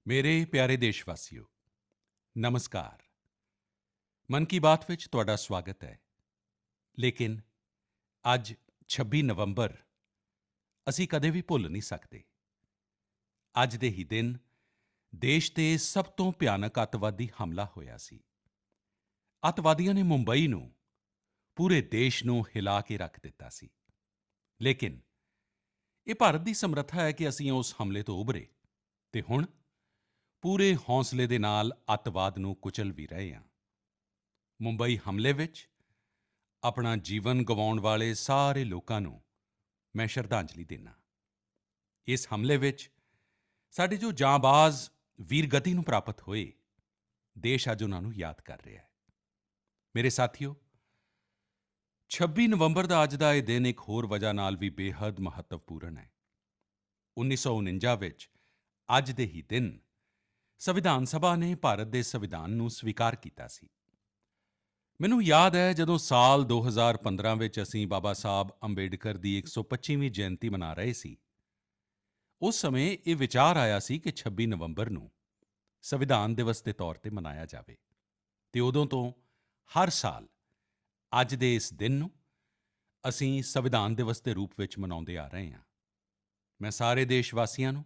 ਮੇਰੇ ਪਿਆਰੇ ਦੇਸ਼ਵਾਸੀਓ, ਨਮਸਕਾਰ। ਮਨ ਕੀ ਬਾਤ ਵਿੱਚ ਤੁਹਾਡਾ ਸਵਾਗਤ ਹੈ। ਲੇਕਿਨ ਅੱਜ 26 ਨਵੰਬਰ ਅਸੀਂ ਕਦੇ ਵੀ ਭੁੱਲ ਨਹੀਂ ਸਕਦੇ। ਅੱਜ ਦੇ ਹੀ ਦਿਨ ਦੇਸ਼ 'ਤੇ ਸਭ ਤੋਂ ਭਿਆਨਕ ਅੱਤਵਾਦੀ ਹਮਲਾ ਹੋਇਆ ਸੀ। ਅੱਤਵਾਦੀਆਂ ਨੇ ਮੁੰਬਈ ਨੂੰ, ਪੂਰੇ ਦੇਸ਼ ਨੂੰ ਹਿਲਾ ਕੇ ਰੱਖ ਦਿੱਤਾ ਸੀ। ਲੇਕਿਨ ਇਹ ਭਾਰਤ ਦੀ ਸਮਰੱਥਾ ਹੈ ਕਿ ਅਸੀਂ ਉਸ ਹਮਲੇ ਤੋਂ ਉੱਭਰੇ ਅਤੇ ਹੁਣ ਪੂਰੇ ਹੌਸਲੇ ਦੇ ਨਾਲ ਅੱਤਵਾਦ ਨੂੰ ਕੁਚਲ ਵੀ ਰਹੇ ਹਾਂ। ਮੁੰਬਈ ਹਮਲੇ ਵਿੱਚ ਆਪਣਾ ਜੀਵਨ ਗਵਾਉਣ ਵਾਲੇ ਸਾਰੇ ਲੋਕਾਂ ਨੂੰ ਮੈਂ ਸ਼ਰਧਾਂਜਲੀ ਦਿੰਦਾ। ਇਸ ਹਮਲੇ ਵਿੱਚ ਸਾਡੇ ਜੋ ਜਾਂਬਾਜ਼ ਵੀਰਗਤੀ ਨੂੰ ਪ੍ਰਾਪਤ ਹੋਏ, ਦੇਸ਼ ਅੱਜ ਉਨ੍ਹਾਂ ਨੂੰ ਯਾਦ ਕਰ ਰਿਹਾ ਹੈ। ਮੇਰੇ ਸਾਥੀਓ, 26 ਨਵੰਬਰ ਦਾ ਅੱਜ ਦਾ ਇਹ ਦਿਨ ਇੱਕ ਹੋਰ ਵਜ੍ਹਾ ਨਾਲ ਵੀ ਬੇਹੱਦ ਮਹੱਤਵਪੂਰਨ ਹੈ। 1949 ਵਿੱਚ ਅੱਜ ਦੇ ਹੀ ਦਿਨ ਸੰਵਿਧਾਨ ਸਭਾ ਨੇ ਭਾਰਤ ਦੇ ਸੰਵਿਧਾਨ ਨੂੰ ਸਵੀਕਾਰ ਕੀਤਾ ਸੀ। ਮੈਨੂੰ ਯਾਦ ਹੈ, ਜਦੋਂ ਸਾਲ 2015 ਵਿੱਚ ਅਸੀਂ ਬਾਬਾ ਸਾਹਿਬ ਅੰਬੇਡਕਰ ਦੀ 125ਵੀਂ ਜਯੰਤੀ ਮਨਾ ਰਹੇ ਸੀ, ਉਸ ਸਮੇਂ ਇਹ ਵਿਚਾਰ ਆਇਆ ਸੀ ਕਿ 26 ਨਵੰਬਰ ਨੂੰ ਸੰਵਿਧਾਨ ਦਿਵਸ ਦੇ ਤੌਰ ਤੇ ਮਨਾਇਆ ਜਾਵੇ ਅਤੇ ਉਦੋਂ ਤੋਂ ਹਰ ਸਾਲ ਅੱਜ ਦੇ ਇਸ ਦਿਨ ਨੂੰ ਅਸੀਂ ਸੰਵਿਧਾਨ ਦਿਵਸ ਦੇ ਰੂਪ ਵਿੱਚ ਮਨਾਉਂਦੇ ਆ ਰਹੇ ਹਾਂ। ਮੈਂ ਸਾਰੇ ਦੇਸ਼ਵਾਸੀਆਂ ਨੂੰ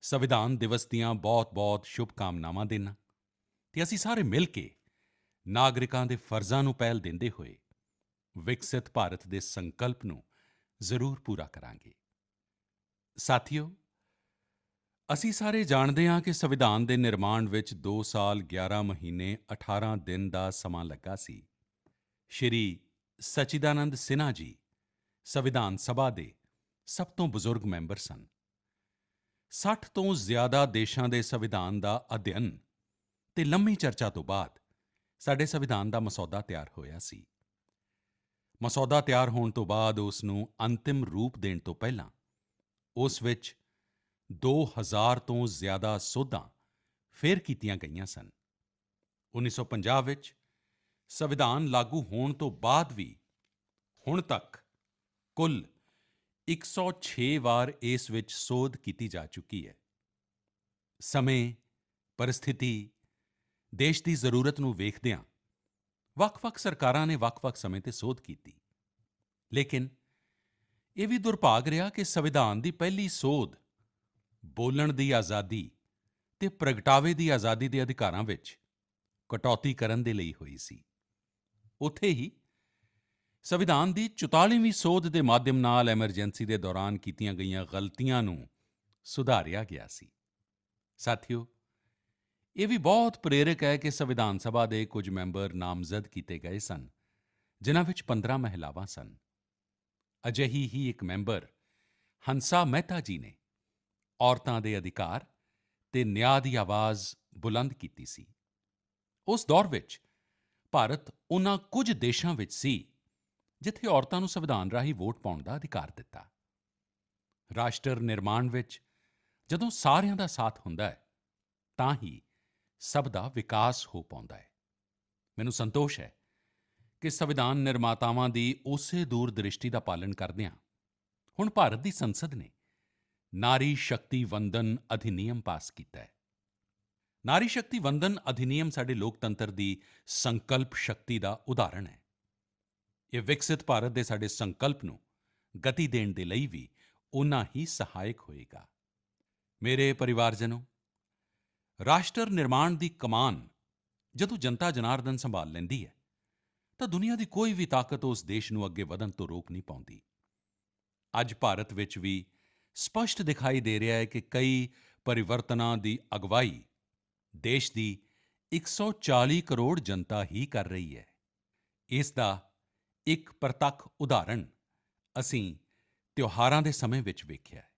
ਸੰਵਿਧਾਨ ਦਿਵਸ ਦੀਆਂ ਬਹੁਤ-ਬਹੁਤ ਸ਼ੁਭਕਾਮਨਾਵਾਂ ਦਿੰਦਾ ਅਤੇ ਅਸੀਂ ਸਾਰੇ ਮਿਲ ਕੇ ਨਾਗਰਿਕਾਂ ਦੇ ਫਰਜ਼ਾਂ ਨੂੰ ਪਹਿਲ ਦਿੰਦੇ ਹੋਏ ਵਿਕਸਿਤ ਭਾਰਤ ਦੇ ਸੰਕਲਪ ਨੂੰ ਜ਼ਰੂਰ ਪੂਰਾ ਕਰਾਂਗੇ। ਸਾਥੀਓ, ਅਸੀਂ ਸਾਰੇ ਜਾਣਦੇ ਹਾਂ ਕਿ ਸੰਵਿਧਾਨ ਦੇ ਨਿਰਮਾਣ ਵਿੱਚ 2 ਸਾਲ 11 ਮਹੀਨੇ 18 ਦਿਨ ਦਾ ਸਮਾਂ ਲੱਗਾ ਸੀ। ਸ਼੍ਰੀ ਸਚਿਦਾਨੰਦ ਸਿਨਹਾ ਜੀ ਸੰਵਿਧਾਨ ਸਭਾ ਦੇ ਸਭ ਤੋਂ ਬਜ਼ੁਰਗ ਮੈਂਬਰ ਸਨ। 60 ਤੋਂ ਜ਼ਿਆਦਾ ਦੇਸ਼ਾਂ ਦੇ ਸੰਵਿਧਾਨ ਦਾ ਅਧਿਐਨ ਅਤੇ ਲੰਮੀ ਚਰਚਾ ਤੋਂ ਬਾਅਦ ਸਾਡੇ ਸੰਵਿਧਾਨ ਦਾ ਮਸੌਦਾ ਤਿਆਰ ਹੋਇਆ ਸੀ। ਮਸੌਦਾ ਤਿਆਰ ਹੋਣ ਤੋਂ ਬਾਅਦ ਉਸ ਨੂੰ ਅੰਤਿਮ ਰੂਪ ਦੇਣ ਤੋਂ ਪਹਿਲਾਂ ਉਸ ਵਿੱਚ 2000 ਤੋਂ ਜ਼ਿਆਦਾ ਸੋਧਾਂ ਫਿਰ ਕੀਤੀਆਂ ਗਈਆਂ ਸਨ। 1950 ਵਿੱਚ ਸੰਵਿਧਾਨ ਲਾਗੂ ਹੋਣ ਤੋਂ ਬਾਅਦ ਵੀ ਹੁਣ ਤੱਕ ਕੁੱਲ 106 ਵਾਰ ਇਸ ਵਿੱਚ ਸੋਧ ਕੀਤੀ ਜਾ ਚੁੱਕੀ ਹੈ। ਸਮੇਂ, ਪਰਿਸਥਿਤੀ, ਦੇਸ਼ ਦੀ ਜ਼ਰੂਰਤ ਨੂੰ ਵੇਖਦਿਆਂ ਵੱਖ-ਵੱਖ ਸਰਕਾਰਾਂ ਨੇ ਵੱਖ-ਵੱਖ ਸਮੇਂ 'ਤੇ ਸੋਧ ਕੀਤੀ। ਲੇਕਿਨ ਇਹ ਵੀ ਦੁਰਭਾਗ ਰਿਹਾ ਕਿ ਸੰਵਿਧਾਨ ਦੀ ਪਹਿਲੀ ਸੋਧ ਬੋਲਣ ਦੀ ਆਜ਼ਾਦੀ ਅਤੇ ਪ੍ਰਗਟਾਵੇ ਦੀ ਆਜ਼ਾਦੀ ਦੇ ਅਧਿਕਾਰਾਂ ਵਿੱਚ ਕਟੌਤੀ ਕਰਨ ਦੇ ਲਈ ਹੋਈ ਸੀ। ਉੱਥੇ ਹੀ ਸੰਵਿਧਾਨ ਦੀ 44ਵੀਂ ਸੋਧ ਦੇ ਮਾਧਿਅਮ ਨਾਲ ਐਮਰਜੈਂਸੀ ਦੇ ਦੌਰਾਨ ਕੀਤੀਆਂ ਗਈਆਂ ਗਲਤੀਆਂ ਨੂੰ ਸੁਧਾਰਿਆ ਗਿਆ ਸੀ। ਸਾਥੀਓ, ਇਹ ਵੀ ਬਹੁਤ ਪ੍ਰੇਰਕ ਹੈ ਕਿ ਸੰਵਿਧਾਨ ਸਭਾ ਦੇ ਕੁਝ ਮੈਂਬਰ ਨਾਮਜ਼ਦ ਕੀਤੇ ਗਏ ਸਨ, ਜਿਨ੍ਹਾਂ ਵਿੱਚ 15 ਮਹਿਲਾਵਾਂ ਸਨ। ਅਜਿਹੀ ਹੀ ਇੱਕ ਮੈਂਬਰ ਹੰਸਾ ਮਹਿਤਾ ਜੀ ਨੇ ਔਰਤਾਂ ਦੇ ਅਧਿਕਾਰ ਅਤੇ ਨਿਆਂ ਦੀ ਆਵਾਜ਼ ਬੁਲੰਦ ਕੀਤੀ ਸੀ। ਉਸ ਦੌਰ ਵਿੱਚ ਭਾਰਤ ਉਨ੍ਹਾਂ ਕੁਝ ਦੇਸ਼ਾਂ ਵਿੱਚ ਸੀ ਜਿੱਥੇ ਔਰਤਾਂ ਨੂੰ ਸੰਵਿਧਾਨ ਰਾਹੀਂ ਵੋਟ ਪਾਉਣ ਦਾ ਅਧਿਕਾਰ ਦਿੱਤਾ। ਰਾਸ਼ਟਰ ਨਿਰਮਾਣ ਵਿੱਚ ਜਦੋਂ ਸਾਰਿਆਂ ਦਾ ਸਾਥ ਹੁੰਦਾ ਹੈ ਤਾਂ ਹੀ ਸਭ ਦਾ ਵਿਕਾਸ ਹੋ ਪਾਉਂਦਾ ਹੈ। ਮੈਨੂੰ ਸੰਤੋਸ਼ ਹੈ ਕਿ ਸੰਵਿਧਾਨ ਨਿਰਮਾਤਾਵਾਂ ਦੀ ਉਸੇ ਦੂਰਦ੍ਰਿਸ਼ਟੀ ਦਾ ਪਾਲਣ ਕਰਦਿਆਂ ਹੁਣ ਭਾਰਤ ਦੀ ਸੰਸਦ ਨੇ ਨਾਰੀ ਸ਼ਕਤੀ ਵੰਦਨ ਅਧਿਨਿਯਮ ਪਾਸ ਕੀਤਾ ਹੈ। ਨਾਰੀ ਸ਼ਕਤੀ ਵੰਦਨ ਅਧਿਨਿਯਮ ਸਾਡੇ ਲੋਕਤੰਤਰ ਦੀ ਸੰਕਲਪ ਸ਼ਕਤੀ ਦਾ ਉਦਾਹਰਣ ਹੈ। ਇਹ ਵਿਕਸਿਤ ਭਾਰਤ ਦੇ ਸਾਡੇ ਸੰਕਲਪ ਨੂੰ ਗਤੀ ਦੇਣ ਦੇ ਲਈ ਵੀ ਓਨਾ ਹੀ ਸਹਾਇਕ ਹੋਏਗਾ। ਮੇਰੇ ਪਰਿਵਾਰਜਨੋ, ਰਾਸ਼ਟਰ ਨਿਰਮਾਣ ਦੀ ਕਮਾਨ ਜਦੋਂ ਜਨਤਾ ਜਨਾਰਦਨ ਸੰਭਾਲ ਲੈਂਦੀ ਹੈ ਤਾਂ ਦੁਨੀਆ ਦੀ ਕੋਈ ਵੀ ਤਾਕਤ ਉਸ ਦੇਸ਼ ਨੂੰ ਅੱਗੇ ਵਧਣ ਤੋਂ ਰੋਕ ਨਹੀਂ ਪਾਉਂਦੀ। ਅੱਜ ਭਾਰਤ ਵਿੱਚ ਵੀ ਸਪਸ਼ਟ ਦਿਖਾਈ ਦੇ ਰਿਹਾ ਹੈ ਕਿ ਕਈ ਪਰਿਵਰਤਨਾਂ ਦੀ ਅਗਵਾਈ ਦੇਸ਼ ਦੀ 140 ਕਰੋੜ ਜਨਤਾ ਹੀ ਕਰ ਰਹੀ ਹੈ। ਇਸ ਦਾ ਇੱਕ ਪ੍ਰਤੱਖ ਉਦਾਹਰਣ ਅਸੀਂ ਤਿਉਹਾਰਾਂ ਦੇ ਸਮੇਂ ਵਿੱਚ ਵੇਖਿਆ ਹੈ।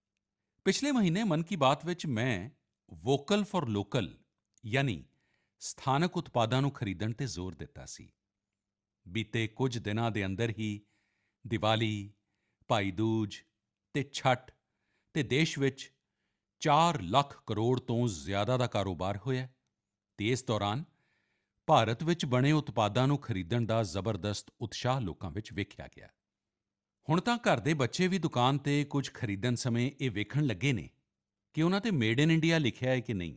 ਪਿਛਲੇ ਮਹੀਨੇ ਮਨ ਕੀ ਬਾਤ ਵਿੱਚ ਮੈਂ ਵੋਕਲ ਫਾਰ ਲੋਕਲ ਯਾਨੀ ਸਥਾਨਕ ਉਤਪਾਦਾਂ ਨੂੰ ਖਰੀਦਣ 'ਤੇ ਜ਼ੋਰ ਦਿੱਤਾ ਸੀ। ਬੀਤੇ ਕੁਝ ਦਿਨਾਂ ਦੇ ਅੰਦਰ ਹੀ ਦੀਵਾਲੀ, ਭਾਈ ਦੂਜ ਅਤੇ ਛੱਠ ਅਤੇ ਦੇਸ਼ ਵਿੱਚ 4 ਲੱਖ ਕਰੋੜ ਤੋਂ ਜ਼ਿਆਦਾ ਦਾ ਕਾਰੋਬਾਰ ਹੋਇਆ ਅਤੇ ਇਸ ਦੌਰਾਨ ਭਾਰਤ ਵਿੱਚ ਬਣੇ ਉਤਪਾਦਾਂ ਨੂੰ ਖਰੀਦਣ ਦਾ ਜ਼ਬਰਦਸਤ ਉਤਸ਼ਾਹ ਲੋਕਾਂ ਵਿੱਚ ਵੇਖਿਆ ਗਿਆ। ਹੁਣ ਤਾਂ ਘਰ ਦੇ ਬੱਚੇ ਵੀ ਦੁਕਾਨ 'ਤੇ ਕੁਝ ਖਰੀਦਣ ਸਮੇਂ ਇਹ ਵੇਖਣ ਲੱਗੇ ਨੇ ਕਿ ਉਨ੍ਹਾਂ 'ਤੇ ਮੇਡ ਇਨ ਇੰਡੀਆ ਲਿਖਿਆ ਹੈ ਕਿ ਨਹੀਂ।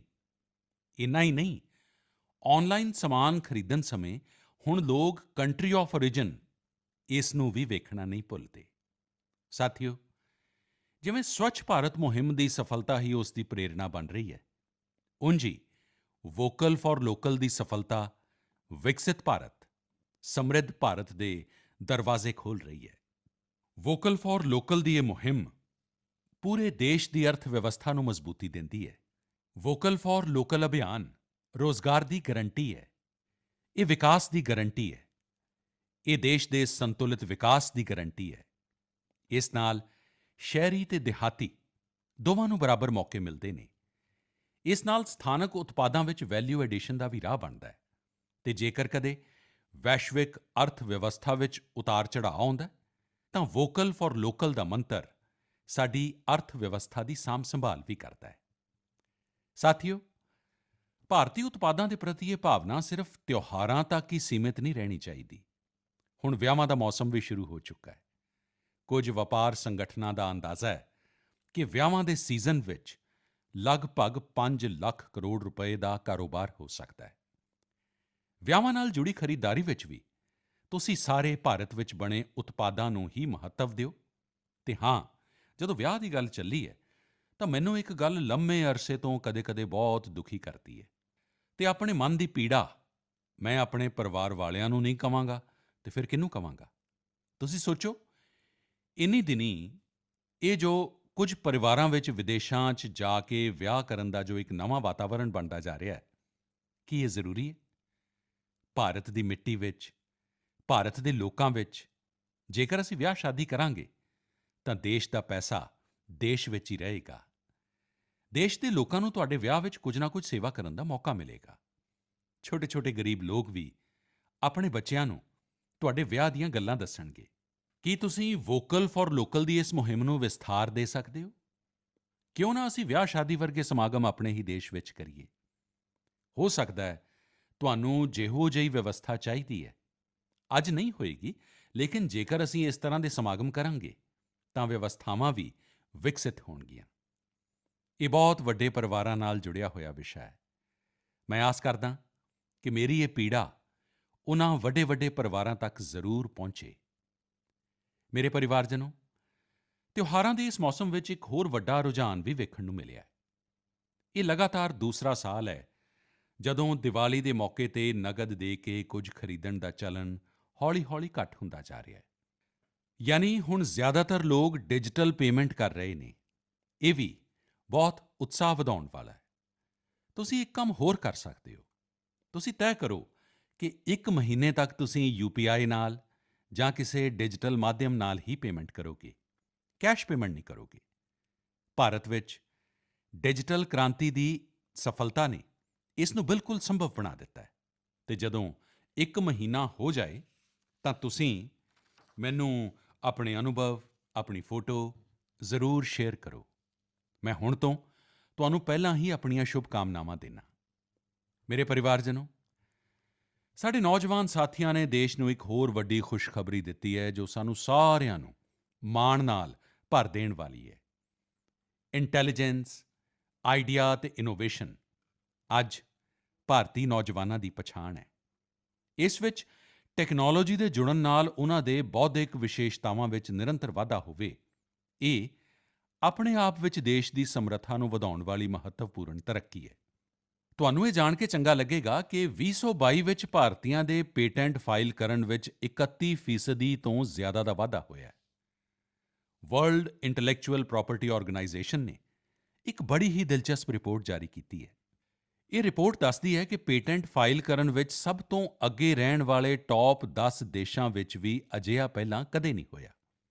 ਇੰਨਾ ਹੀ ਨਹੀਂ, ਆਨਲਾਈਨ ਸਾਮਾਨ ਖਰੀਦਣ ਸਮੇਂ ਹੁਣ ਲੋਕ ਕੰਟਰੀ ਆਫ origin ਇਸ ਨੂੰ ਵੀ ਵੇਖਣਾ ਨਹੀਂ ਭੁੱਲਦੇ। ਸਾਥੀਓ, ਜਿਵੇਂ ਸਵੱਛ ਭਾਰਤ ਮੁਹਿੰਮ ਦੀ ਸਫਲਤਾ ਹੀ ਉਸ ਦੀ ਪ੍ਰੇਰਣਾ ਬਣ ਰਹੀ ਹੈ, ਉਂਝ ਹੀ ਵੋਕਲ ਫਾਰ ਲੋਕਲ ਦੀ ਸਫਲਤਾ ਵਿਕਸਿਤ ਭਾਰਤ, ਸਮਰਿੱਧ ਭਾਰਤ ਦੇ ਦਰਵਾਜ਼ੇ ਖੋਲ੍ਹ ਰਹੀ ਹੈ। ਵੋਕਲ ਫਾਰ ਲੋਕਲ ਦੀ ਇਹ ਮੁਹਿੰਮ ਪੂਰੇ ਦੇਸ਼ ਦੀ ਅਰਥ ਵਿਵਸਥਾ ਨੂੰ ਮਜ਼ਬੂਤੀ ਦਿੰਦੀ ਹੈ। ਵੋਕਲ ਫਾਰ ਲੋਕਲ ਅਭਿਆਨ ਰੋਜ਼ਗਾਰ ਦੀ ਗਾਰੰਟੀ ਹੈ, ਇਹ ਵਿਕਾਸ ਦੀ ਗਾਰੰਟੀ ਹੈ, ਇਹ ਦੇਸ਼ ਦੇ ਸੰਤੁਲਿਤ ਵਿਕਾਸ ਦੀ ਗਾਰੰਟੀ ਹੈ। ਇਸ ਨਾਲ ਸ਼ਹਿਰੀ ਤੇ ਦਿਹਾਤੀ ਦੋਵਾਂ ਨੂੰ ਬਰਾਬਰ ਮੌਕੇ ਮਿਲਦੇ ਨੇ। ਇਸ ਨਾਲ ਸਥਾਨਕ ਉਤਪਾਦਾਂ ਵਿੱਚ ਵੈਲਿਊ ਐਡੀਸ਼ਨ ਦਾ ਵੀ ਰਾਹ ਬਣਦਾ ਹੈ ਅਤੇ ਜੇਕਰ ਕਦੇ ਵੈਸ਼ਵਿਕ ਅਰਥ ਵਿਵਸਥਾ ਵਿੱਚ ਉਤਾਰ ਚੜ੍ਹਾਅ ਆਉਂਦਾ ਹੈ, ਤਾਂ ਵੋਕਲ ਫਾਰ ਲੋਕਲ ਦਾ ਮੰਤਰ ਸਾਡੀ ਅਰਥ ਵਿਵਸਥਾ ਦੀ ਸਾਂਭ ਸੰਭਾਲ ਵੀ ਕਰਦਾ ਹੈ। ਸਾਥੀਓ, ਭਾਰਤੀ ਉਤਪਾਦਾਂ ਦੇ ਪ੍ਰਤੀ ਇਹ ਭਾਵਨਾ ਸਿਰਫ ਤਿਉਹਾਰਾਂ ਤੱਕ ਹੀ ਸੀਮਿਤ ਨਹੀਂ ਰਹਿਣੀ ਚਾਹੀਦੀ। ਹੁਣ ਵਿਆਹਾਂ ਦਾ ਮੌਸਮ ਵੀ ਸ਼ੁਰੂ ਹੋ ਚੁੱਕਾ ਹੈ। ਕੁਝ ਵਪਾਰ ਸੰਗਠਨਾਂ ਦਾ ਅੰਦਾਜ਼ਾ ਹੈ ਕਿ ਵਿਆਹਾਂ ਦੇ ਸੀਜ਼ਨ ਵਿੱਚ ਲਗਭਗ 5 ਲੱਖ ਕਰੋੜ ਰੁਪਏ ਦਾ ਕਾਰੋਬਾਰ ਹੋ ਸਕਦਾ ਹੈ। ਵਿਆਹਾਂ ਨਾਲ ਜੁੜੀ ਖਰੀਦਦਾਰੀ ਵਿੱਚ ਵੀ ਤੁਸੀਂ ਸਾਰੇ ਭਾਰਤ ਵਿੱਚ ਬਣੇ ਉਤਪਾਦਾਂ ਨੂੰ ਹੀ ਮਹੱਤਵ ਦਿਓ। ਅਤੇ ਹਾਂ, ਜਦੋਂ ਵਿਆਹ ਦੀ ਗੱਲ ਚੱਲੀ ਹੈ, ਤਾਂ ਮੈਨੂੰ ਇੱਕ ਗੱਲ ਲੰਮੇ ਅਰਸੇ ਤੋਂ ਕਦੇ-ਕਦੇ ਬਹੁਤ ਦੁਖੀ ਕਰਦੀ ਹੈ ਅਤੇ ਆਪਣੇ ਮਨ ਦੀ ਪੀੜਾ ਮੈਂ ਆਪਣੇ ਪਰਿਵਾਰ ਵਾਲਿਆਂ ਨੂੰ ਨਹੀਂ ਕਹਾਂਗਾ ਅਤੇ ਫਿਰ ਕਿਹਨੂੰ ਕਹਾਂਗਾ। ਤੁਸੀਂ ਸੋਚੋ, ਇਨ੍ਹੀਂ ਦਿਨੀਂ ਇਹ ਜੋ ਕੁਝ ਪਰਿਵਾਰਾਂ ਵਿੱਚ ਵਿਦੇਸ਼ਾਂ 'ਚ ਜਾ ਕੇ ਵਿਆਹ ਕਰਨ ਦਾ ਜੋ ਇੱਕ ਨਵਾਂ ਵਾਤਾਵਰਣ ਬਣਦਾ ਜਾ ਰਿਹਾ ਹੈ, ਕੀ ਇਹ ਜ਼ਰੂਰੀ ਹੈ? ਭਾਰਤ ਦੀ ਮਿੱਟੀ ਵਿੱਚ, ਭਾਰਤ ਦੇ ਲੋਕਾਂ ਵਿੱਚ ਜੇਕਰ ਅਸੀਂ ਵਿਆਹ ਸ਼ਾਦੀ ਕਰਾਂਗੇ, ਤਾਂ ਦੇਸ਼ ਦਾ ਪੈਸਾ ਦੇਸ਼ ਵਿੱਚ ਹੀ ਰਹੇਗਾ। ਦੇਸ਼ ਦੇ ਲੋਕਾਂ ਨੂੰ ਤੁਹਾਡੇ ਵਿਆਹ ਵਿੱਚ ਕੁਝ ਨਾ ਕੁਝ ਸੇਵਾ ਕਰਨ ਦਾ ਮੌਕਾ ਮਿਲੇਗਾ। ਛੋਟੇ-ਛੋਟੇ ਗਰੀਬ ਲੋਕ ਵੀ ਆਪਣੇ ਬੱਚਿਆਂ ਨੂੰ ਤੁਹਾਡੇ ਵਿਆਹ ਦੀਆਂ ਗੱਲਾਂ ਦੱਸਣਗੇ। ਕੀ ਤੁਸੀਂ ਵੋਕਲ ਫਾਰ ਲੋਕਲ ਦੀ ਇਸ ਮੁਹਿੰਮ ਨੂੰ ਵਿਸਥਾਰ ਦੇ ਸਕਦੇ ਹੋ? ਕਿਉਂ ਨਾ ਅਸੀਂ ਵਿਆਹ ਸ਼ਾਦੀ ਵਰਗੇ ਸਮਾਗਮ ਆਪਣੇ ਹੀ ਦੇਸ਼ ਵਿੱਚ ਕਰੀਏ। ਹੋ ਸਕਦਾ ਹੈ ਤੁਹਾਨੂੰ ਜਿਹੋ ਜਿਹੀ ਵਿਵਸਥਾ ਚਾਹੀਦੀ ਹੈ ਅੱਜ ਨਹੀਂ ਹੋਏਗੀ, ਲੇਕਿਨ ਜੇਕਰ ਅਸੀਂ ਇਸ ਤਰ੍ਹਾਂ ਦੇ ਸਮਾਗਮ ਕਰਾਂਗੇ ਤਾਂ ਵਿਵਸਥਾਵਾਂ ਵੀ ਵਿਕਸਿਤ ਹੋਣਗੀਆਂ। ਇਹ ਬਹੁਤ ਵੱਡੇ ਪਰਿਵਾਰਾਂ ਨਾਲ ਜੁੜਿਆ ਹੋਇਆ ਵਿਸ਼ਾ ਹੈ। ਮੈਂ ਆਸ ਕਰਦਾ ਕਿ ਮੇਰੀ ਇਹ ਪੀੜਾ ਉਨ੍ਹਾਂ ਵੱਡੇ-ਵੱਡੇ ਪਰਿਵਾਰਾਂ ਤੱਕ ਜ਼ਰੂਰ ਪਹੁੰਚੇ। ਮੇਰੇ ਪਰਿਵਾਰਜਨੋ, ਤਿਉਹਾਰਾਂ ਦੇ ਇਸ ਮੌਸਮ ਵਿੱਚ ਇੱਕ ਹੋਰ ਵੱਡਾ ਰੁਝਾਨ ਵੀ ਵੇਖਣ ਨੂੰ ਮਿਲਿਆ ਹੈ। ਇਹ ਲਗਾਤਾਰ ਦੂਸਰਾ ਸਾਲ ਹੈ ਜਦੋਂ ਦੀਵਾਲੀ ਦੇ ਮੌਕੇ ਤੇ ਨਗਦ ਦੇ ਕੇ ਕੁਝ ਖਰੀਦਣ ਦਾ ਚਲਨ ਹੌਲੀ-ਹੌਲੀ ਘੱਟ ਹੁੰਦਾ ਜਾ ਰਿਹਾ ਹੈ। ਯਾਨੀ ਹੁਣ ਜ਼ਿਆਦਾਤਰ ਲੋਕ ਡਿਜੀਟਲ ਪੇਮੈਂਟ ਕਰ ਰਹੇ ਨੇ। ਇਹ ਵੀ ਬਹੁਤ ਉਤਸ਼ਾਹ ਵਧਾਉਣ ਵਾਲਾ ਹੈ। ਤੁਸੀਂ ਇੱਕ ਕੰਮ ਹੋਰ ਕਰ ਸਕਦੇ ਹੋ। ਤੁਸੀਂ ਤੈਅ ਕਰੋ ਕਿ 1 ਮਹੀਨੇ ਤੱਕ ਤੁਸੀਂ UPI ਨਾਲ ਜਾਂ ਕਿਸੇ ਡਿਜੀਟਲ ਮਾਧਿਅਮ ਨਾਲ ਹੀ ਪੇਮੈਂਟ ਕਰੋਗੇ, ਕੈਸ਼ ਪੇਮੈਂਟ ਨਹੀਂ ਕਰੋਗੇ। ਭਾਰਤ ਵਿੱਚ ਡਿਜੀਟਲ ਕ੍ਰਾਂਤੀ ਦੀ ਸਫਲਤਾ ਨੇ ਇਸ ਨੂੰ ਬਿਲਕੁਲ ਸੰਭਵ ਬਣਾ ਦਿੱਤਾ ਹੈ ਅਤੇ ਜਦੋਂ 1 ਮਹੀਨਾ ਹੋ ਜਾਏ ਤਾਂ ਤੁਸੀਂ ਮੈਨੂੰ ਆਪਣੇ ਅਨੁਭਵ, ਆਪਣੀ ਫੋਟੋ ਜ਼ਰੂਰ ਸ਼ੇਅਰ ਕਰੋ। ਮੈਂ ਹੁਣ ਤੋਂ ਤੁਹਾਨੂੰ ਪਹਿਲਾਂ ਹੀ ਆਪਣੀਆਂ ਸ਼ੁਭਕਾਮਨਾਵਾਂ ਦਿੰਦਾ। ਮੇਰੇ ਪਰਿਵਾਰਜਨੋ, ਸਾਡੇ ਨੌਜਵਾਨ ਸਾਥੀਆਂ ਨੇ ਦੇਸ਼ ਨੂੰ ਇੱਕ ਹੋਰ ਵੱਡੀ ਖੁਸ਼ਖਬਰੀ ਦਿੱਤੀ ਹੈ ਜੋ ਸਾਨੂੰ ਸਾਰਿਆਂ ਨੂੰ ਮਾਣ ਨਾਲ ਭਰ ਦੇਣ ਵਾਲੀ ਹੈ। ਇੰਟੈਲੀਜੈਂਸ, ਆਈਡੀਆ ਅਤੇ ਇਨੋਵੇਸ਼ਨ ਅੱਜ ਭਾਰਤੀ ਨੌਜਵਾਨਾਂ ਦੀ ਪਛਾਣ ਹੈ। ਇਸ ਵਿੱਚ ਟੈਕਨੋਲੋਜੀ ਦੇ ਜੁੜਨ ਨਾਲ ਉਨ੍ਹਾਂ ਦੇ ਬੌਧਿਕ ਵਿਸ਼ੇਸ਼ਤਾਵਾਂ ਵਿੱਚ ਨਿਰੰਤਰ ਵਾਧਾ ਹੋਵੇ, ਇਹ ਆਪਣੇ ਆਪ ਵਿੱਚ ਦੇਸ਼ ਦੀ ਸਮਰੱਥਾ ਨੂੰ ਵਧਾਉਣ ਵਾਲੀ ਮਹੱਤਵਪੂਰਨ ਤਰੱਕੀ ਹੈ। ਤੁਹਾਨੂੰ ਇਹ ਜਾਣ ਕੇ ਚੰਗਾ ਲੱਗੇਗਾ ਕਿ 2022 ਵਿੱਚ ਭਾਰਤੀਆਂ ਦੇ ਪੇਟੈਂਟ ਫਾਈਲ ਕਰਨ ਵਿੱਚ 31% ਤੋਂ ਜ਼ਿਆਦਾ ਦਾ ਵਾਧਾ ਹੋਇਆ ਹੈ। ਵਰਲਡ ਇੰਟੈਲੈਕਚੁਅਲ ਪ੍ਰਾਪਰਟੀ ਆਰਗੇਨਾਈਜ਼ੇਸ਼ਨ ਨੇ ਇੱਕ ਬੜੀ ਹੀ ਦਿਲਚਸਪ ਰਿਪੋਰਟ ਜਾਰੀ ਕੀਤੀ ਹੈ। ਇਹ ਰਿਪੋਰਟ ਦੱਸਦੀ ਹੈ ਕਿ ਪੇਟੈਂਟ ਫਾਈਲ ਕਰਨ ਵਿੱਚ ਸਭ ਤੋਂ ਅੱਗੇ ਰਹਿਣ ਵਾਲੇ ਟੌਪ 10 ਦੇਸ਼ਾਂ ਵਿੱਚ ਵੀ ਅਜਿਹਾ ਪਹਿਲਾਂ ਕਦੇ ਨਹੀਂ ਹੋਇਆ।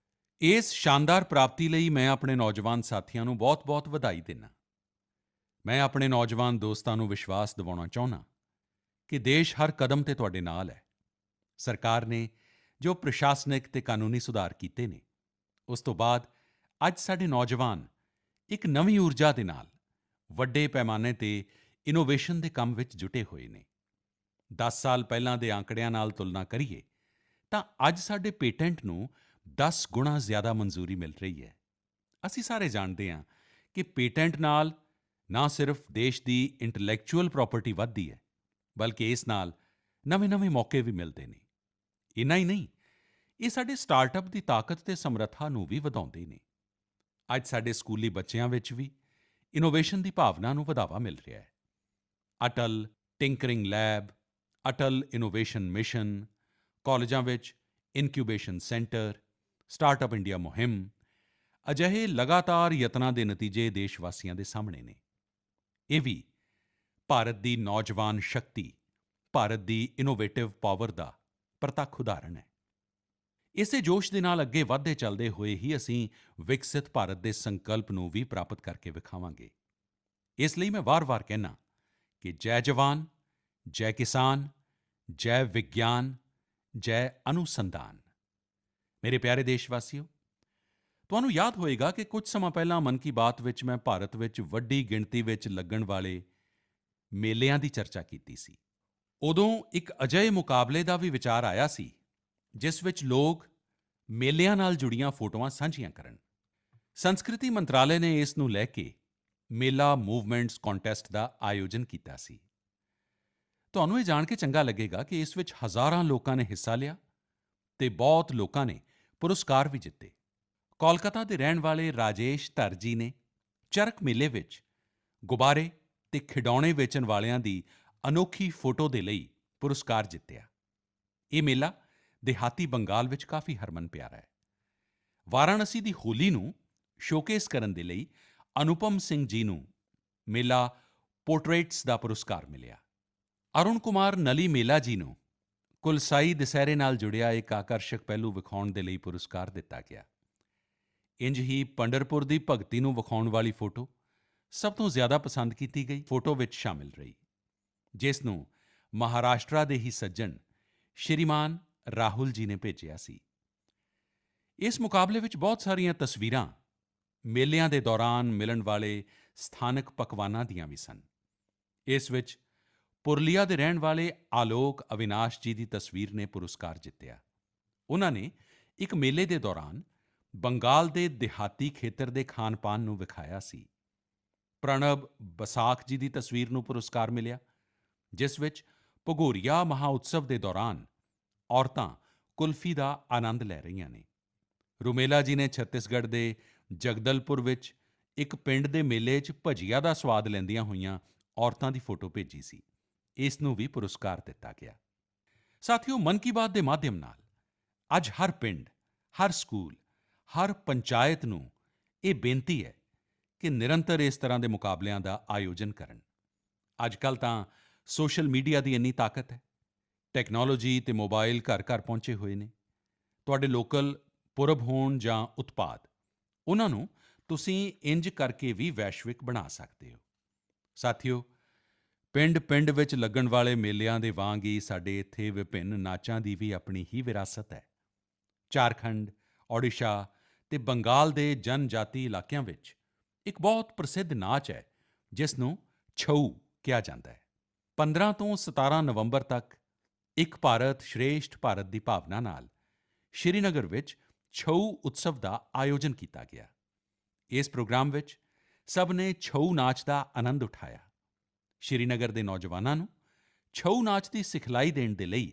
ਇਸ ਸ਼ਾਨਦਾਰ ਪ੍ਰਾਪਤੀ ਲਈ ਮੈਂ ਆਪਣੇ ਨੌਜਵਾਨ ਸਾਥੀਆਂ ਨੂੰ ਬਹੁਤ-ਬਹੁਤ ਵਧਾਈ ਦਿੰਦਾ। ਮੈਂ ਆਪਣੇ ਨੌਜਵਾਨ ਦੋਸਤਾਂ ਨੂੰ ਵਿਸ਼ਵਾਸ ਦਿਵਾਉਣਾ ਚਾਹੁੰਦਾ ਕਿ ਦੇਸ਼ ਹਰ ਕਦਮ 'ਤੇ ਤੁਹਾਡੇ ਨਾਲ ਹੈ। ਸਰਕਾਰ ਨੇ ਜੋ ਪ੍ਰਸ਼ਾਸਨਿਕ ਅਤੇ ਕਾਨੂੰਨੀ ਸੁਧਾਰ ਕੀਤੇ ਨੇ, ਉਸ ਤੋਂ ਬਾਅਦ ਅੱਜ ਸਾਡੇ ਨੌਜਵਾਨ ਇੱਕ ਨਵੀਂ ਊਰਜਾ ਦੇ ਨਾਲ ਵੱਡੇ ਪੈਮਾਨੇ 'ਤੇ ਇਨੋਵੇਸ਼ਨ ਦੇ ਕੰਮ ਵਿੱਚ ਜੁਟੇ ਹੋਏ ਨੇ। 10 ਸਾਲ ਪਹਿਲਾਂ ਦੇ ਅੰਕੜਿਆਂ ਨਾਲ ਤੁਲਨਾ ਕਰੀਏ ਤਾਂ ਅੱਜ ਸਾਡੇ ਪੇਟੈਂਟ ਨੂੰ 10 ਗੁਣਾ ਜ਼ਿਆਦਾ ਮਨਜ਼ੂਰੀ ਮਿਲ ਰਹੀ ਹੈ। ਅਸੀਂ ਸਾਰੇ ਜਾਣਦੇ ਹਾਂ ਕਿ ਪੇਟੈਂਟ ਨਾਲ ਨਾ ਸਿਰਫ ਦੇਸ਼ ਦੀ ਇੰਟੈਲੈਕਚੁਅਲ ਪ੍ਰਾਪਰਟੀ ਵੱਧਦੀ ਹੈ, ਬਲਕਿ ਇਸ ਨਾਲ ਨਵੇਂ-ਨਵੇਂ ਮੌਕੇ ਵੀ ਮਿਲਦੇ ਨੇ। ਇੰਨਾ ਹੀ ਨਹੀਂ, ਇਹ ਸਾਡੇ ਸਟਾਰਟਅਪ ਦੀ ਤਾਕਤ ਤੇ ਸਮਰੱਥਾ ਨੂੰ ਵੀ ਵਧਾਉਂਦੇ ਨੇ। ਅੱਜ ਸਾਡੇ ਸਕੂਲੀ ਬੱਚਿਆਂ ਵਿੱਚ ਵੀ ਇਨੋਵੇਸ਼ਨ ਦੀ ਭਾਵਨਾ ਨੂੰ ਵਧਾਵਾ ਮਿਲ ਰਿਹਾ ਹੈ। Atal tinkering lab, Atal innovation mission, ਕਾਲਜਾਂ ਵਿੱਚ ਇਨਕਿਊਬੇਸ਼ਨ ਸੈਂਟਰ, ਸਟਾਰਟਅਪ ਇੰਡੀਆ ਮੁਹਿੰਮ, ਅਜਿਹੇ ਲਗਾਤਾਰ ਯਤਨਾਂ ਦੇ ਨਤੀਜੇ ਦੇਸ਼ ਵਾਸੀਆਂ ਦੇ ਸਾਹਮਣੇ ਨੇ। ਇਹ ਵੀ ਭਾਰਤ ਦੀ ਨੌਜਵਾਨ ਸ਼ਕਤੀ, ਭਾਰਤ ਦੀ ਇਨੋਵੇਟਿਵ ਪਾਵਰ ਦਾ ਪ੍ਰਤੱਖ ਉਦਾਹਰਣ ਹੈ। ਇਸੇ ਜੋਸ਼ ਦੇ ਨਾਲ ਅੱਗੇ ਵਧਦੇ ਚੱਲਦੇ ਹੋਏ ਹੀ ਅਸੀਂ ਵਿਕਸਿਤ ਭਾਰਤ ਦੇ ਸੰਕਲਪ ਨੂੰ ਵੀ ਪ੍ਰਾਪਤ ਕਰਕੇ ਵਿਖਾਵਾਂਗੇ। ਇਸ ਲਈ ਮੈਂ ਵਾਰ-ਵਾਰ ਕਹਿੰਦਾ ਕਿ ਜੈ ਜਵਾਨ, ਜੈ ਕਿਸਾਨ, ਜੈ ਵਿਗਿਆਨ, ਜੈ ਅਨੁਸੰਧਾਨ। ਮੇਰੇ ਪਿਆਰੇ ਦੇਸ਼ਵਾਸੀਓ, ਤੁਹਾਨੂੰ ਯਾਦ ਹੋਵੇਗਾ ਕਿ ਕੁਝ ਸਮਾਂ ਪਹਿਲਾਂ ਮਨ ਕੀ ਬਾਤ ਵਿੱਚ ਮੈਂ ਭਾਰਤ ਵਿੱਚ ਵੱਡੀ ਗਿਣਤੀ ਵਿੱਚ ਲੱਗਣ ਵਾਲੇ ਮੇਲਿਆਂ ਦੀ ਚਰਚਾ ਕੀਤੀ ਸੀ। ਉਦੋਂ ਇੱਕ ਅਜਿਹੇ ਮੁਕਾਬਲੇ ਦਾ ਵੀ ਵਿਚਾਰ ਆਇਆ ਸੀ, ਜਿਸ ਵਿੱਚ ਲੋਕ ਮੇਲਿਆਂ ਨਾਲ ਜੁੜੀਆਂ ਫੋਟੋਆਂ ਸਾਂਝੀਆਂ ਕਰਨ। ਸੰਸਕ੍ਰਿਤੀ ਮੰਤਰਾਲੇ ਨੇ ਇਸ ਨੂੰ ਲੈ ਕੇ ਮੇਲਾ ਮੂਵਮੈਂਟਸ ਕੰਟੈਸਟ ਦਾ ਆਯੋਜਨ ਕੀਤਾ ਸੀ। ਤੁਹਾਨੂੰ ਇਹ ਜਾਣ ਕੇ ਚੰਗਾ ਲੱਗੇਗਾ ਕਿ ਇਸ ਵਿੱਚ ਹਜ਼ਾਰਾਂ ਲੋਕਾਂ ਨੇ ਹਿੱਸਾ ਲਿਆ ਅਤੇ ਬਹੁਤ ਲੋਕਾਂ ਨੇ ਪੁਰਸਕਾਰ ਵੀ ਜਿੱਤੇ। ਕੋਲਕਾਤਾ ਦੇ ਰਹਿਣ ਵਾਲੇ ਰਾਜੇਸ਼ ਧਰ ਜੀ ਨੇ ਚਰਕ ਮੇਲੇ ਵਿੱਚ ਗੁਬਾਰੇ ਅਤੇ ਖਿਡੌਣੇ ਵੇਚਣ ਵਾਲਿਆਂ ਦੀ ਅਨੋਖੀ ਫੋਟੋ ਦੇ ਲਈ ਪੁਰਸਕਾਰ ਜਿੱਤਿਆ। ਇਹ ਮੇਲਾ ਦਿਹਾਤੀ ਬੰਗਾਲ ਵਿੱਚ ਕਾਫੀ ਹਰਮਨ-ਪਿਆਰਾ ਹੈ। ਵਾਰਾਣਸੀ ਦੀ ਹੋਲੀ ਨੂੰ ਸ਼ੋਕੇਸ ਕਰਨ ਦੇ ਲਈ ਅਨੁਪਮ ਸਿੰਘ ਜੀ ਨੂੰ ਮੇਲਾ ਪੋਰਟਰੇਟਸ ਦਾ ਪੁਰਸਕਾਰ ਮਿਲਿਆ। ਅਰੁਣ ਕੁਮਾਰ ਨਲੀ ਮੇਲਾ ਜੀ ਨੂੰ ਕੁਲਸਾਈ ਦੁਸਹਿਰੇ ਨਾਲ ਜੁੜਿਆ ਇੱਕ ਆਕਰਸ਼ਕ ਪਹਿਲੂ ਵਿਖਾਉਣ ਦੇ ਲਈ ਪੁਰਸਕਾਰ ਦਿੱਤਾ ਗਿਆ। ਇੰਝ ਹੀ ਪੰਢਰਪੁਰ ਦੀ ਭਗਤੀ ਨੂੰ ਵਿਖਾਉਣ ਵਾਲੀ ਫੋਟੋ ਸਭ ਤੋਂ ਜ਼ਿਆਦਾ ਪਸੰਦ ਕੀਤੀ ਗਈ ਫੋਟੋ ਵਿੱਚ ਸ਼ਾਮਿਲ ਰਹੀ, ਜਿਸ ਨੂੰ ਮਹਾਰਾਸ਼ਟਰ ਦੇ ਹੀ ਸੱਜਣ ਸ਼੍ਰੀਮਾਨ ਰਾਹੁਲ ਜੀ ਨੇ ਭੇਜਿਆ ਸੀ। ਇਸ ਮੁਕਾਬਲੇ ਵਿੱਚ ਬਹੁਤ ਸਾਰੀਆਂ ਤਸਵੀਰਾਂ ਮੇਲਿਆਂ ਦੇ ਦੌਰਾਨ ਮਿਲਣ ਵਾਲੇ ਸਥਾਨਕ ਪਕਵਾਨਾਂ ਦੀਆਂ ਵੀ ਸਨ। ਇਸ ਵਿੱਚ ਪੁਰਲੀਆ ਦੇ ਰਹਿਣ ਵਾਲੇ ਆਲੋਕ ਅਵਿਨਾਸ਼ ਜੀ ਦੀ ਤਸਵੀਰ ਨੇ ਪੁਰਸਕਾਰ ਜਿੱਤਿਆ। ਉਨ੍ਹਾਂ ਨੇ ਇੱਕ ਮੇਲੇ ਦੇ ਦੌਰਾਨ ਬੰਗਾਲ ਦੇ ਦਿਹਾਤੀ ਖੇਤਰ ਦੇ ਖਾਣ-ਪਾਨ ਨੂੰ ਵਿਖਾਇਆ ਸੀ। ਪ੍ਰਣਬ ਬਸਾਕ ਜੀ ਦੀ ਤਸਵੀਰ ਨੂੰ ਪੁਰਸਕਾਰ ਮਿਲਿਆ, ਜਿਸ ਵਿੱਚ ਭਗੋਰੀਆ ਮਹਾਉਤਸਵ ਦੇ ਦੌਰਾਨ ਔਰਤਾਂ ਕੁਲਫੀ ਦਾ ਆਨੰਦ ਲੈ ਰਹੀਆਂ ਨੇ। ਰੁਮੇਲਾ ਜੀ ਨੇ ਛੱਤੀਸਗੜ੍ਹ ਦੇ ਜਗਦਲਪੁਰ ਵਿੱਚ ਇੱਕ ਪਿੰਡ ਦੇ ਮੇਲੇ 'ਚ ਭਜੀਆ ਦਾ ਸਵਾਦ ਲੈਂਦੀਆਂ ਹੋਈਆਂ ਔਰਤਾਂ ਦੀ ਫੋਟੋ ਭੇਜੀ ਸੀ। ਇਸ ਨੂੰ ਵੀ ਪੁਰਸਕਾਰ ਦਿੱਤਾ ਗਿਆ। ਸਾਥੀਓ, ਮਨ ਕੀ ਬਾਤ ਦੇ ਮਾਧਿਅਮ ਨਾਲ ਅੱਜ ਹਰ ਪਿੰਡ, ਹਰ ਸਕੂਲ, ਹਰ ਪੰਚਾਇਤ ਨੂੰ ਇਹ ਬੇਨਤੀ ਹੈ ਕਿ ਨਿਰੰਤਰ ਇਸ ਤਰ੍ਹਾਂ ਦੇ ਮੁਕਾਬਲਿਆਂ ਦਾ ਆਯੋਜਨ ਕਰਨ। ਅੱਜ-ਕੱਲ੍ਹ ਤਾਂ ਸੋਸ਼ਲ ਮੀਡੀਆ ਦੀ ਇੰਨੀ ਤਾਕਤ ਹੈ, ਟੈਕਨੋਲੋਜੀ ਅਤੇ ਮੋਬਾਈਲ ਘਰ-ਘਰ ਪਹੁੰਚੇ ਹੋਏ ਨੇ। ਤੁਹਾਡੇ ਲੋਕਲ ਪੁਰਬ ਹੋਣ ਜਾਂ ਉਤਪਾਦ, ਉਨ੍ਹਾਂ ਨੂੰ ਤੁਸੀਂ ਇੰਝ ਕਰਕੇ ਵੀ ਵੈਸ਼ਵਿਕ ਬਣਾ ਸਕਦੇ ਹੋ। ਸਾਥੀਓ, ਪਿੰਡ-ਪਿੰਡ ਵਿੱਚ ਲੱਗਣ ਵਾਲੇ ਮੇਲਿਆਂ ਦੇ ਵਾਂਗ ਹੀ ਸਾਡੇ ਇੱਥੇ ਵਿਭਿੰਨ ਨਾਚਾਂ ਦੀ ਵੀ ਆਪਣੀ ਹੀ ਵਿਰਾਸਤ ਹੈ। ਝਾਰਖੰਡ, ਓਡੀਸ਼ਾ ਅਤੇ ਬੰਗਾਲ ਦੇ ਜਨਜਾਤੀ ਇਲਾਕਿਆਂ ਵਿੱਚ ਇੱਕ ਬਹੁਤ ਪ੍ਰਸਿੱਧ ਨਾਚ ਹੈ, ਜਿਸ ਨੂੰ ਛਊ ਕਿਹਾ ਜਾਂਦਾ ਹੈ। 15 ਤੋਂ 17 ਨਵੰਬਰ ਤੱਕ ਇੱਕ ਭਾਰਤ ਸ਼੍ਰੇਸ਼ਠ ਭਾਰਤ ਦੀ ਭਾਵਨਾ ਨਾਲ ਸ਼੍ਰੀਨਗਰ ਵਿੱਚ ਛਊ ਉਤਸਵ ਦਾ ਆਯੋਜਨ ਕੀਤਾ ਗਿਆ। ਇਸ ਪ੍ਰੋਗਰਾਮ ਵਿੱਚ ਸਭ ਨੇ ਛਊ ਨਾਚ ਦਾ ਆਨੰਦ ਉਠਾਇਆ। ਸ਼੍ਰੀਨਗਰ ਦੇ ਨੌਜਵਾਨਾਂ ਨੂੰ ਛਊ ਨਾਚ ਦੀ ਸਿਖਲਾਈ ਦੇਣ ਦੇ ਲਈ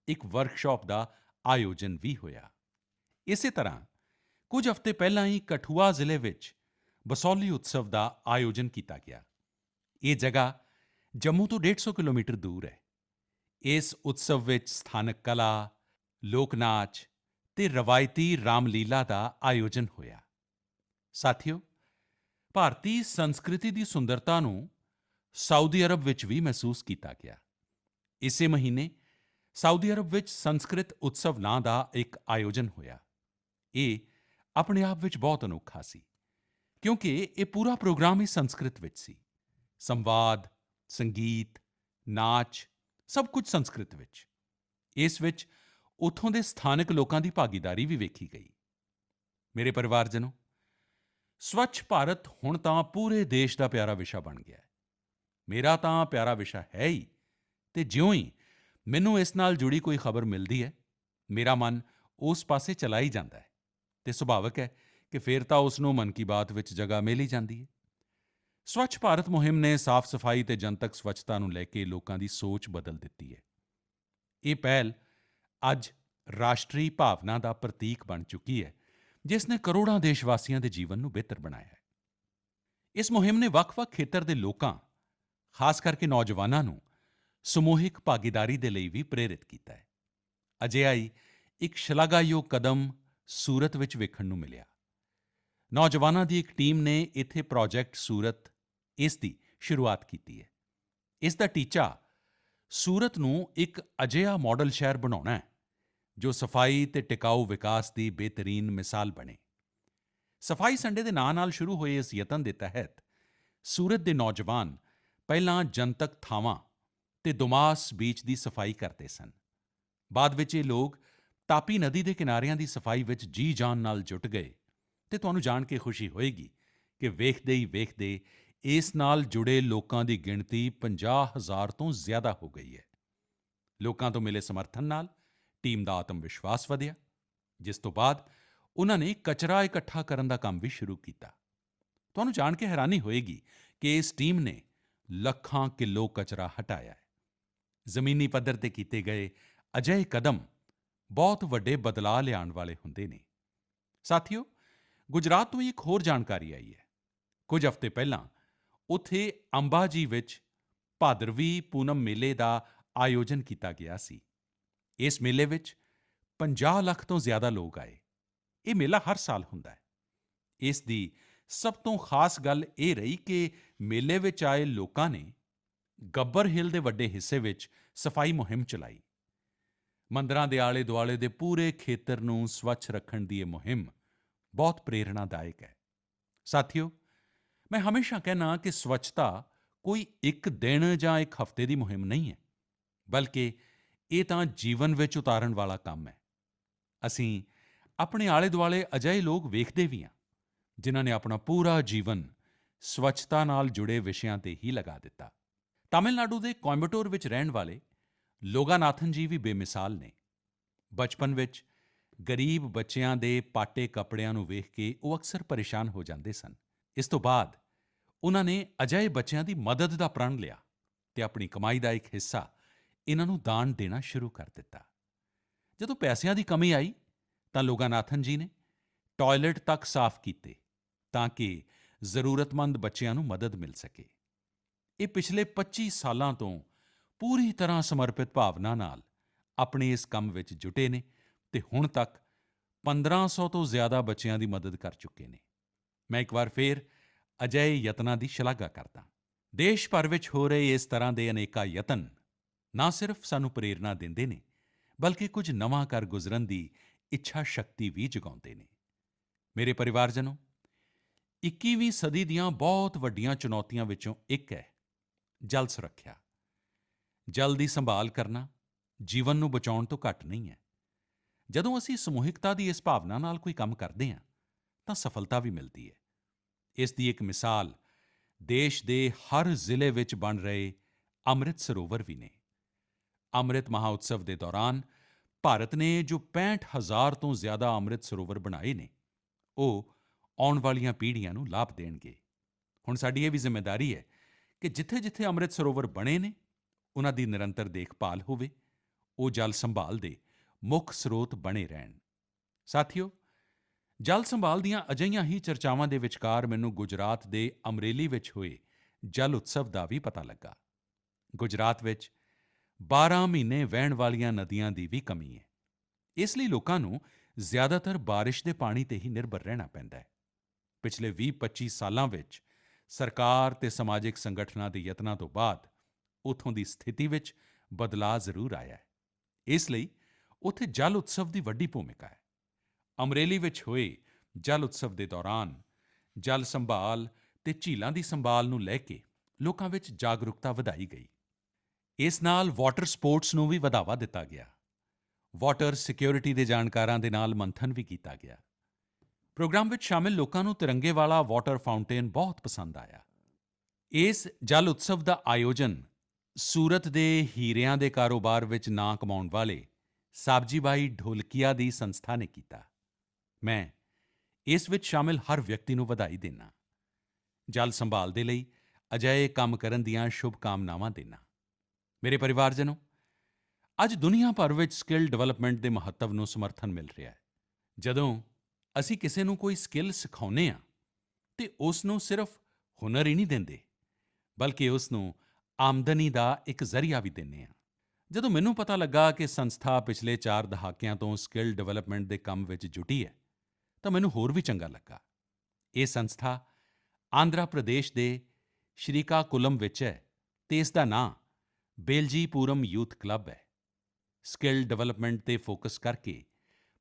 ਇੱਕ ਵਰਕਸ਼ਾਪ ਦਾ ਆਯੋਜਨ ਵੀ ਹੋਇਆ। ਇਸੇ ਤਰ੍ਹਾਂ ਕੁਝ ਹਫ਼ਤੇ ਪਹਿਲਾਂ ਹੀ ਕਠੂਆ ਜ਼ਿਲ੍ਹੇ ਵਿੱਚ ਬਸੋਹਲੀ ਉਤਸਵ ਦਾ ਆਯੋਜਨ ਕੀਤਾ ਗਿਆ। ਇਹ ਜਗ੍ਹਾ ਜੰਮੂ ਤੋਂ 150 ਕਿਲੋਮੀਟਰ ਦੂਰ ਹੈ। ਇਸ ਉਤਸਵ ਵਿੱਚ ਸਥਾਨਕ ਕਲਾ, ਲੋਕ ਨਾਚ ਅਤੇ ਰਵਾਇਤੀ ਰਾਮਲੀਲਾ ਦਾ ਆਯੋਜਨ ਹੋਇਆ। ਸਾਥੀਓ, ਭਾਰਤੀ ਸੰਸਕ੍ਰਿਤੀ ਦੀ ਸੁੰਦਰਤਾ ਨੂੰ ਸਾਊਦੀ ਅਰਬ ਵਿੱਚ ਵੀ ਮਹਿਸੂਸ ਕੀਤਾ ਗਿਆ। ਇਸੇ ਮਹੀਨੇ ਸਾਊਦੀ ਅਰਬ ਵਿੱਚ ਸੰਸਕ੍ਰਿਤ ਉਤਸਵ ਨਾਂ ਦਾ ਇੱਕ ਆਯੋਜਨ ਹੋਇਆ। ਇਹ ਆਪਣੇ ਆਪ ਵਿੱਚ ਬਹੁਤ ਅਨੋਖਾ ਸੀ, ਕਿਉਂਕਿ ਇਹ ਪੂਰਾ ਪ੍ਰੋਗਰਾਮ ਹੀ ਸੰਸਕ੍ਰਿਤ ਵਿੱਚ ਸੀ। ਸੰਵਾਦ, ਸੰਗੀਤ, ਨਾਚ, ਸਭ ਕੁਝ ਸੰਸਕ੍ਰਿਤ ਵਿੱਚ। ਇਸ ਵਿੱਚ ਉੱਥੋਂ ਦੇ ਸਥਾਨਕ ਲੋਕਾਂ ਦੀ ਭਾਗੀਦਾਰੀ ਵੀ ਵੇਖੀ ਗਈ। ਮੇਰੇ ਪਰਿਵਾਰਜਨੋ, ਸਵੱਛ ਭਾਰਤ ਹੁਣ ਤਾਂ ਪੂਰੇ ਦੇਸ਼ ਦਾ ਪਿਆਰਾ ਵਿਸ਼ਾ ਬਣ ਗਿਆ ਹੈ। ਮੇਰਾ ਤਾਂ ਪਿਆਰਾ ਵਿਸ਼ਾ ਹੈ ਹੀ, ਅਤੇ ਜਿਉਂ ਹੀ ਮੈਨੂੰ ਇਸ ਨਾਲ ਜੁੜੀ ਕੋਈ ਖਬਰ ਮਿਲਦੀ ਹੈ, ਮੇਰਾ ਮਨ ਉਸ ਪਾਸੇ ਚਲਾ ਹੀ ਜਾਂਦਾ ਹੈ ਅਤੇ ਸੁਭਾਵਿਕ ਹੈ ਕਿ ਫਿਰ ਤਾਂ ਉਸ ਨੂੰ ਮਨ ਕੀ ਬਾਤ ਵਿੱਚ ਜਗ੍ਹਾ ਮਿਲ ਹੀ ਜਾਂਦੀ ਹੈ। ਸਵੱਛ ਭਾਰਤ ਮੁਹਿੰਮ ਨੇ ਸਾਫ਼ ਸਫਾਈ ਤੇ ਜਨਤਕ ਸਵੱਛਤਾ ਨੂੰ ਲੈ ਕੇ ਲੋਕਾਂ ਦੀ ਸੋਚ ਬਦਲ ਦਿੱਤੀ ਹੈ। ਇਹ ਪਹਿਲ ਅੱਜ ਰਾਸ਼ਟਰੀ ਭਾਵਨਾ ਦਾ ਪ੍ਰਤੀਕ ਬਣ ਚੁੱਕੀ ਹੈ, ਜਿਸ ਨੇ ਕਰੋੜਾਂ ਦੇਸ਼ ਵਾਸੀਆਂ ਦੇ ਜੀਵਨ ਨੂੰ ਬਿਹਤਰ ਬਣਾਇਆ ਹੈ। ਇਸ ਮੁਹਿੰਮ ਨੇ ਵੱਖ-ਵੱਖ ਖੇਤਰ ਦੇ ਲੋਕਾਂ, ਖਾਸ ਕਰਕੇ ਨੌਜਵਾਨਾਂ ਨੂੰ ਸਮੂਹਿਕ ਭਾਗੀਦਾਰੀ ਦੇ ਲਈ ਵੀ ਪ੍ਰੇਰਿਤ ਕੀਤਾ ਹੈ। ਅਜਿਹਾ ਹੀ ਇੱਕ ਸ਼ਲਾਘਾਯੋਗ ਕਦਮ ਸੂਰਤ ਵਿੱਚ ਵੇਖਣ ਨੂੰ ਮਿਲਿਆ। ਨੌਜਵਾਨਾਂ ਦੀ ਇੱਕ ਟੀਮ ਨੇ ਇੱਥੇ ਪ੍ਰੋਜੈਕਟ ਸੂਰਤ ਇਸ ਦੀ ਸ਼ੁਰੂਆਤ ਕੀਤੀ ਹੈ। ਇਸ ਦਾ ਟੀਚਾ ਸੂਰਤ ਨੂੰ ਇੱਕ ਅਜਿਹਾ ਮਾਡਲ ਸ਼ਹਿਰ ਬਣਾਉਣਾ ਹੈ ਜੋ ਸਫਾਈ ਤੇ ਟਿਕਾਊ ਵਿਕਾਸ ਦੀ ਬਿਹਤਰੀਨ ਮਿਸਾਲ ਬਣੇ। ਸਫਾਈ ਸੰਡੇ ਦੇ ਨਾਂ ਨਾਲ ਸ਼ੁਰੂ ਹੋਏ ਇਸ ਯਤਨ ਦੇ ਤਹਿਤ ਸੂਰਤ ਦੇ ਨੌਜਵਾਨ ਪਹਿਲਾਂ ਜਨਤਕ ਥਾਵਾਂ ਤੇ ਦੁਮਾਸ ਬੀਚ ਦੀ ਸਫਾਈ ਕਰਦੇ ਸਨ। ਬਾਅਦ ਵਿੱਚ ਇਹ ਲੋਕ ਤਾਪੀ ਨਦੀ ਦੇ ਕਿਨਾਰਿਆਂ ਦੀ ਸਫਾਈ ਵਿੱਚ ਜੀ-ਜਾਨ ਨਾਲ ਜੁਟ ਗਏ ਤੇ ਤੁਹਾਨੂੰ ਜਾਣ ਕੇ ਖੁਸ਼ੀ ਹੋਏਗੀ ਕਿ ਵੇਖਦੇ ਹੀ ਵੇਖਦੇ ਇਸ ਨਾਲ ਜੁੜੇ ਲੋਕਾਂ ਦੀ ਗਿਣਤੀ 50,000 ਤੋਂ ਜ਼ਿਆਦਾ ਹੋ ਗਈ ਹੈ। ਲੋਕਾਂ ਤੋਂ ਮਿਲੇ ਸਮਰਥਨ ਨਾਲ ਟੀਮ ਦਾ ਆਤਮ-ਵਿਸ਼ਵਾਸ ਵਧਿਆ, ਜਿਸ ਤੋਂ ਬਾਅਦ ਉਨ੍ਹਾਂ ਨੇ ਕਚਰਾ ਇਕੱਠਾ ਕਰਨ ਦਾ ਕੰਮ ਵੀ ਸ਼ੁਰੂ ਕੀਤਾ। ਤੁਹਾਨੂੰ ਜਾਣ ਕੇ ਹੈਰਾਨੀ ਹੋਏਗੀ ਕਿ ਇਸ ਟੀਮ ਨੇ ਲੱਖਾਂ ਕਿਲੋ ਕਚਰਾ ਹਟਾਇਆ ਹੈ। ਜ਼ਮੀਨੀ ਪੱਧਰ ਤੇ ਕੀਤੇ ਗਏ ਅਜਿਹੇ ਕਦਮ ਬਹੁਤ ਵੱਡੇ ਬਦਲਾਅ ਲਿਆਉਣ ਵਾਲੇ ਹੁੰਦੇ ਨੇ। ਸਾਥੀਓ, ਗੁਜਰਾਤ ਤੋਂ ਇੱਕ ਹੋਰ ਜਾਣਕਾਰੀ ਆਈ ਹੈ। ਕੁਝ ਹਫ਼ਤੇ ਪਹਿਲਾਂ ਉੱਥੇ ਅੰਬਾ ਜੀ ਵਿੱਚ ਭਾਦਰਵੀ ਪੂਨਮ ਮੇਲੇ ਦਾ ਆਯੋਜਨ ਕੀਤਾ ਗਿਆ ਸੀ। ਇਸ ਮੇਲੇ ਵਿੱਚ 50 ਲੱਖ ਤੋਂ ਜ਼ਿਆਦਾ ਲੋਕ ਆਏ। ਇਹ ਮੇਲਾ ਹਰ ਸਾਲ ਹੁੰਦਾ ਹੈ। ਇਸ ਦੀ ਸਭ ਤੋਂ ਖਾਸ ਗੱਲ ਇਹ ਰਹੀ ਕਿ ਮੇਲੇ ਵਿੱਚ ਆਏ ਲੋਕਾਂ ਨੇ ਗੱਬਰ ਹਿੱਲ ਦੇ ਵੱਡੇ ਹਿੱਸੇ ਵਿੱਚ ਸਫਾਈ ਮੁਹਿੰਮ ਚਲਾਈ। ਮੰਦਰਾਂ ਦੇ ਆਲੇ-ਦੁਆਲੇ ਦੇ ਪੂਰੇ ਖੇਤਰ ਨੂੰ ਸਵੱਛ ਰੱਖਣ ਦੀ ਇਹ ਮੁਹਿੰਮ ਬਹੁਤ ਪ੍ਰੇਰਣਾਦਾਇਕ ਹੈ। ਸਾਥੀਓ, ਮੈਂ ਹਮੇਸ਼ਾ ਕਹਿੰਦਾ ਕਿ ਸਵੱਛਤਾ ਕੋਈ ਇੱਕ ਦਿਨ ਜਾਂ ਇੱਕ ਹਫ਼ਤੇ ਦੀ ਮੁਹਿੰਮ ਨਹੀਂ ਹੈ, ਬਲਕਿ ਇਹ ਤਾਂ ਜੀਵਨ ਵਿੱਚ ਉਤਾਰਨ ਵਾਲਾ ਕੰਮ ਹੈ। ਅਸੀਂ ਆਪਣੇ ਆਲੇ-ਦੁਆਲੇ ਅਜਿਹੇ ਲੋਕ ਵੇਖਦੇ ਵੀ ਹਾਂ, ਜਿਨ੍ਹਾਂ ਨੇ ਆਪਣਾ ਪੂਰਾ ਜੀਵਨ ਸਵੱਛਤਾ ਨਾਲ ਜੁੜੇ ਵਿਸ਼ਿਆਂ ਤੇ ਹੀ ਲਗਾ ਦਿੱਤਾ। ਤਾਮਿਲਨਾਡੂ ਦੇ ਕੋਇੰਬਟੂਰ ਵਿੱਚ ਰਹਿਣ ਵਾਲੇ ਲੋਗਾਨਾਥਨ ਜੀ ਵੀ ਬੇਮਿਸਾਲ ਨੇ। ਬਚਪਨ ਵਿੱਚ ਗਰੀਬ ਬੱਚਿਆਂ ਦੇ ਪਾਟੇ ਕੱਪੜਿਆਂ ਨੂੰ ਵੇਖ ਕੇ ਉਹ ਅਕਸਰ ਪਰੇਸ਼ਾਨ ਹੋ ਜਾਂਦੇ ਸਨ। ਇਸ ਤੋਂ ਬਾਅਦ ਉਨ੍ਹਾਂ ਨੇ ਅਜਿਹੇ ਬੱਚਿਆਂ ਦੀ ਮਦਦ ਦਾ ਪ੍ਰਣ ਲਿਆ ਤੇ ਆਪਣੀ ਕਮਾਈ ਦਾ ਇੱਕ ਹਿੱਸਾ ਇਨ੍ਹਾਂ ਨੂੰ ਦਾਨ ਦੇਣਾ ਸ਼ੁਰੂ ਕਰ ਦਿੱਤਾ। ਜਦੋਂ ਪੈਸਿਆਂ ਦੀ ਕਮੀ ਆਈ ਤਾਂ ਲੋਗਾਨਾਥਨ ਜੀ ਨੇ ਟਾਇਲਟ ਤੱਕ ਸਾਫ਼ ਕੀਤੇ ਤਾਂ ਕਿ ਜ਼ਰੂਰਤਮੰਦ ਬੱਚਿਆਂ ਨੂੰ ਮਦਦ ਮਿਲ ਸਕੇ। ਇਹ ਪਿਛਲੇ 25 ਸਾਲਾਂ ਤੋਂ ਪੂਰੀ ਤਰ੍ਹਾਂ ਸਮਰਪਿਤ ਭਾਵਨਾ ਨਾਲ ਆਪਣੇ ਇਸ ਕੰਮ ਵਿੱਚ ਜੁਟੇ ਨੇ ਤੇ ਹੁਣ ਤੱਕ 1500 ਤੋਂ ਜ਼ਿਆਦਾ ਬੱਚਿਆਂ ਦੀ ਮਦਦ ਕਰ ਚੁੱਕੇ ਨੇ। ਮੈਂ ਇੱਕ ਵਾਰ ਫੇਰ ਅਜਿਹੇ ਯਤਨਾਂ ਦੀ ਸ਼ਲਾਘਾ ਕਰਦਾ। ਦੇਸ਼ ਭਰ ਵਿੱਚ ਹੋ ਰਹੇ ਇਸ ਤਰ੍ਹਾਂ ਦੇ ਅਨੇਕਾਂ ਯਤਨ ਨਾ ਸਿਰਫ ਸਾਨੂੰ ਪ੍ਰੇਰਣਾ ਦਿੰਦੇ ਨੇ, ਬਲਕਿ ਕੁਝ ਨਵਾਂ ਕਰ ਗੁਜ਼ਰਨ ਦੀ ਇੱਛਾ ਸ਼ਕਤੀ ਵੀ ਜਗਾਉਂਦੇ ਨੇ। ਮੇਰੇ ਪਰਿਵਾਰਜਨੋ, 21ਵੀਂ ਸਦੀ ਦੀਆਂ ਬਹੁਤ ਵੱਡੀਆਂ ਚੁਣੌਤੀਆਂ ਵਿੱਚੋਂ ਇੱਕ ਹੈ ਜਲ ਸੁਰੱਖਿਆ। ਜਲ ਦੀ ਸੰਭਾਲ ਕਰਨਾ ਜੀਵਨ ਨੂੰ ਬਚਾਉਣ ਤੋਂ ਘੱਟ ਨਹੀਂ ਹੈ। ਜਦੋਂ ਅਸੀਂ ਸਮੂਹਿਕਤਾ ਦੀ ਇਸ ਭਾਵਨਾ ਨਾਲ ਕੋਈ ਕੰਮ ਕਰਦੇ ਹਾਂ ਤਾਂ ਸਫਲਤਾ ਵੀ ਮਿਲਦੀ ਹੈ। ਇਸ ਦੀ ਇੱਕ ਮਿਸਾਲ ਦੇਸ਼ ਦੇ ਹਰ ਜ਼ਿਲ੍ਹੇ ਵਿੱਚ ਬਣ ਰਹੇ ਅੰਮ੍ਰਿਤ ਸਰੋਵਰ ਵੀ ਨੇ। ਅੰਮ੍ਰਿਤ ਮਹਾਉਤਸਵ ਦੇ ਦੌਰਾਨ ਭਾਰਤ ਨੇ ਜੋ 65,000 ਤੋਂ ਜ਼ਿਆਦਾ ਅੰਮ੍ਰਿਤ ਸਰੋਵਰ ਬਣਾਏ ਨੇ, ਉਹ ਆਉਣ ਵਾਲੀਆਂ ਪੀੜ੍ਹੀਆਂ ਨੂੰ ਲਾਭ ਦੇਣਗੇ। ਹੁਣ ਸਾਡੀ ਇਹ ਵੀ ਜ਼ਿੰਮੇਵਾਰੀ ਹੈ ਕਿ ਜਿੱਥੇ-ਜਿੱਥੇ ਅੰਮ੍ਰਿਤ ਸਰੋਵਰ ਬਣੇ ਨੇ, ਉਨ੍ਹਾਂ ਦੀ ਨਿਰੰਤਰ ਦੇਖਭਾਲ ਹੋਵੇ, ਉਹ ਜਲ ਸੰਭਾਲ ਦੇ ਮੁੱਖ ਸਰੋਤ ਬਣੇ ਰਹਿਣ। ਸਾਥੀਓ, ਜਲ ਸੰਭਾਲ ਦੀਆਂ ਅਜਿਹੀਆਂ ਹੀ ਚਰਚਾਵਾਂ ਦੇ ਵਿਚਕਾਰ ਮੈਨੂੰ ਗੁਜਰਾਤ ਦੇ ਅਮਰੇਲੀ ਵਿੱਚ ਹੋਏ ਜਲ ਉਤਸਵ ਦਾ ਵੀ ਪਤਾ ਲੱਗਾ। ਗੁਜਰਾਤ ਵਿੱਚ 12 ਮਹੀਨੇ ਵਹਿਣ ਵਾਲੀਆਂ ਨਦੀਆਂ ਦੀ ਵੀ ਕਮੀ ਹੈ। ਇਸ ਲਈ ਲੋਕਾਂ ਨੂੰ ਜ਼ਿਆਦਾਤਰ ਬਾਰਿਸ਼ ਦੇ ਪਾਣੀ ਤੇ ਹੀ ਨਿਰਭਰ ਰਹਿਣਾ ਪੈਂਦਾ ਹੈ। ਪਿਛਲੇ 20-25 ਸਾਲਾਂ ਵਿੱਚ ਸਰਕਾਰ ਤੇ ਸਮਾਜਿਕ ਸੰਗਠਨਾਂ ਦੇ ਯਤਨਾਂ ਤੋਂ ਬਾਅਦ ਉੱਥੋਂ ਦੀ ਸਥਿਤੀ ਵਿੱਚ ਬਦਲਾਅ ਜ਼ਰੂਰ ਆਇਆ ਹੈ। ਇਸ ਲਈ ਉੱਥੇ ਜਲ ਉਤਸਵ ਦੀ ਵੱਡੀ ਭੂਮਿਕਾ ਹੈ। ਅਮਰੇਲੀ ਵਿੱਚ ਹੋਏ ਜਲ ਉਤਸਵ ਦੇ ਦੌਰਾਨ ਜਲ ਸੰਭਾਲ ਤੇ ਝੀਲਾਂ ਦੀ ਸੰਭਾਲ ਨੂੰ ਲੈ ਕੇ ਲੋਕਾਂ ਵਿੱਚ ਜਾਗਰੂਕਤਾ ਵਧਾਈ ਗਈ। ਇਸ ਨਾਲ ਵਾਟਰ ਸਪੋਰਟਸ ਨੂੰ ਵੀ ਵਧਾਵਾ ਦਿੱਤਾ ਗਿਆ। ਵਾਟਰ ਸਿਕਿਉਰਿਟੀ ਦੇ ਜਾਣਕਾਰਾਂ ਦੇ ਨਾਲ ਮੰਥਨ ਵੀ ਕੀਤਾ ਗਿਆ। ਪ੍ਰੋਗਰਾਮ ਵਿੱਚ ਸ਼ਾਮਿਲ ਲੋਕਾਂ ਨੂੰ ਤਿਰੰਗੇ ਵਾਲਾ ਵਾਟਰ ਫਾਊਂਟੇਨ ਬਹੁਤ ਪਸੰਦ ਆਇਆ। ਇਸ ਜਲ ਉਤਸਵ ਦਾ ਆਯੋਜਨ ਸੂਰਤ ਦੇ ਹੀਰਿਆਂ ਦੇ ਕਾਰੋਬਾਰ ਵਿੱਚ ਨਾਂ ਕਮਾਉਣ ਵਾਲੇ ਸਾਬਜੀ ਬਾਈ ਢੋਲਕੀਆ ਦੀ ਸੰਸਥਾ ਨੇ ਕੀਤਾ। ਮੈਂ ਇਸ ਵਿੱਚ ਸ਼ਾਮਿਲ ਹਰ ਵਿਅਕਤੀ ਨੂੰ ਵਧਾਈ ਦਿੰਦਾ। ਜਲ ਸੰਭਾਲ ਦੇ ਲਈ ਅਜਿਹੇ ਕੰਮ ਕਰਨ ਦੀਆਂ ਸ਼ੁਭਕਾਮਨਾਵਾਂ ਦਿੰਦਾ। ਮੇਰੇ ਪਰਿਵਾਰਜਨੋ, ਅੱਜ ਦੁਨੀਆ ਭਰ ਵਿੱਚ ਸਕਿੱਲ ਡਿਵੈਲਪਮੈਂਟ ਦੇ ਮਹੱਤਵ ਨੂੰ ਸਮਰਥਨ ਮਿਲ ਰਿਹਾ ਹੈ। ਜਦੋਂ ਅਸੀਂ ਕਿਸੇ ਨੂੰ ਕੋਈ ਸਕਿੱਲ ਸਿਖਾਉਂਦੇ ਹਾਂ ਤੇ ਉਸ ਨੂੰ ਸਿਰਫ ਹੁਨਰ ਹੀ ਨਹੀਂ ਦਿੰਦੇ, ਬਲਕਿ ਉਸ ਨੂੰ ਆਮਦਨੀ ਦਾ ਇੱਕ ਜ਼ਰੀਆ ਵੀ ਦਿੰਦੇ ਹਾਂ। ਜਦੋਂ ਮੈਨੂੰ ਪਤਾ ਲੱਗਾ ਕਿ ਸੰਸਥਾ ਪਿਛਲੇ 4 ਦਹਾਕਿਆਂ ਤੋਂ ਸਕਿੱਲ ਡਿਵੈਲਪਮੈਂਟ ਦੇ ਕੰਮ ਵਿੱਚ ਜੁਟੀ ਹੈ, ਤਾਂ ਮੈਨੂੰ ਹੋਰ ਵੀ ਚੰਗਾ ਲੱਗਾ। ਇਹ ਸੰਸਥਾ ਆਂਧਰਾ ਪ੍ਰਦੇਸ਼ ਦੇ ਸ਼੍ਰੀਕਾਕੁਲਮ ਵਿੱਚ ਹੈ ਅਤੇ ਇਸ ਦਾ ਨਾਂ ਬੇਲਜੀਪੁਰਮ ਯੂਥ ਕਲੱਬ ਹੈ। ਸਕਿੱਲ ਡਿਵੈਲਪਮੈਂਟ 'ਤੇ ਫੋਕਸ ਕਰਕੇ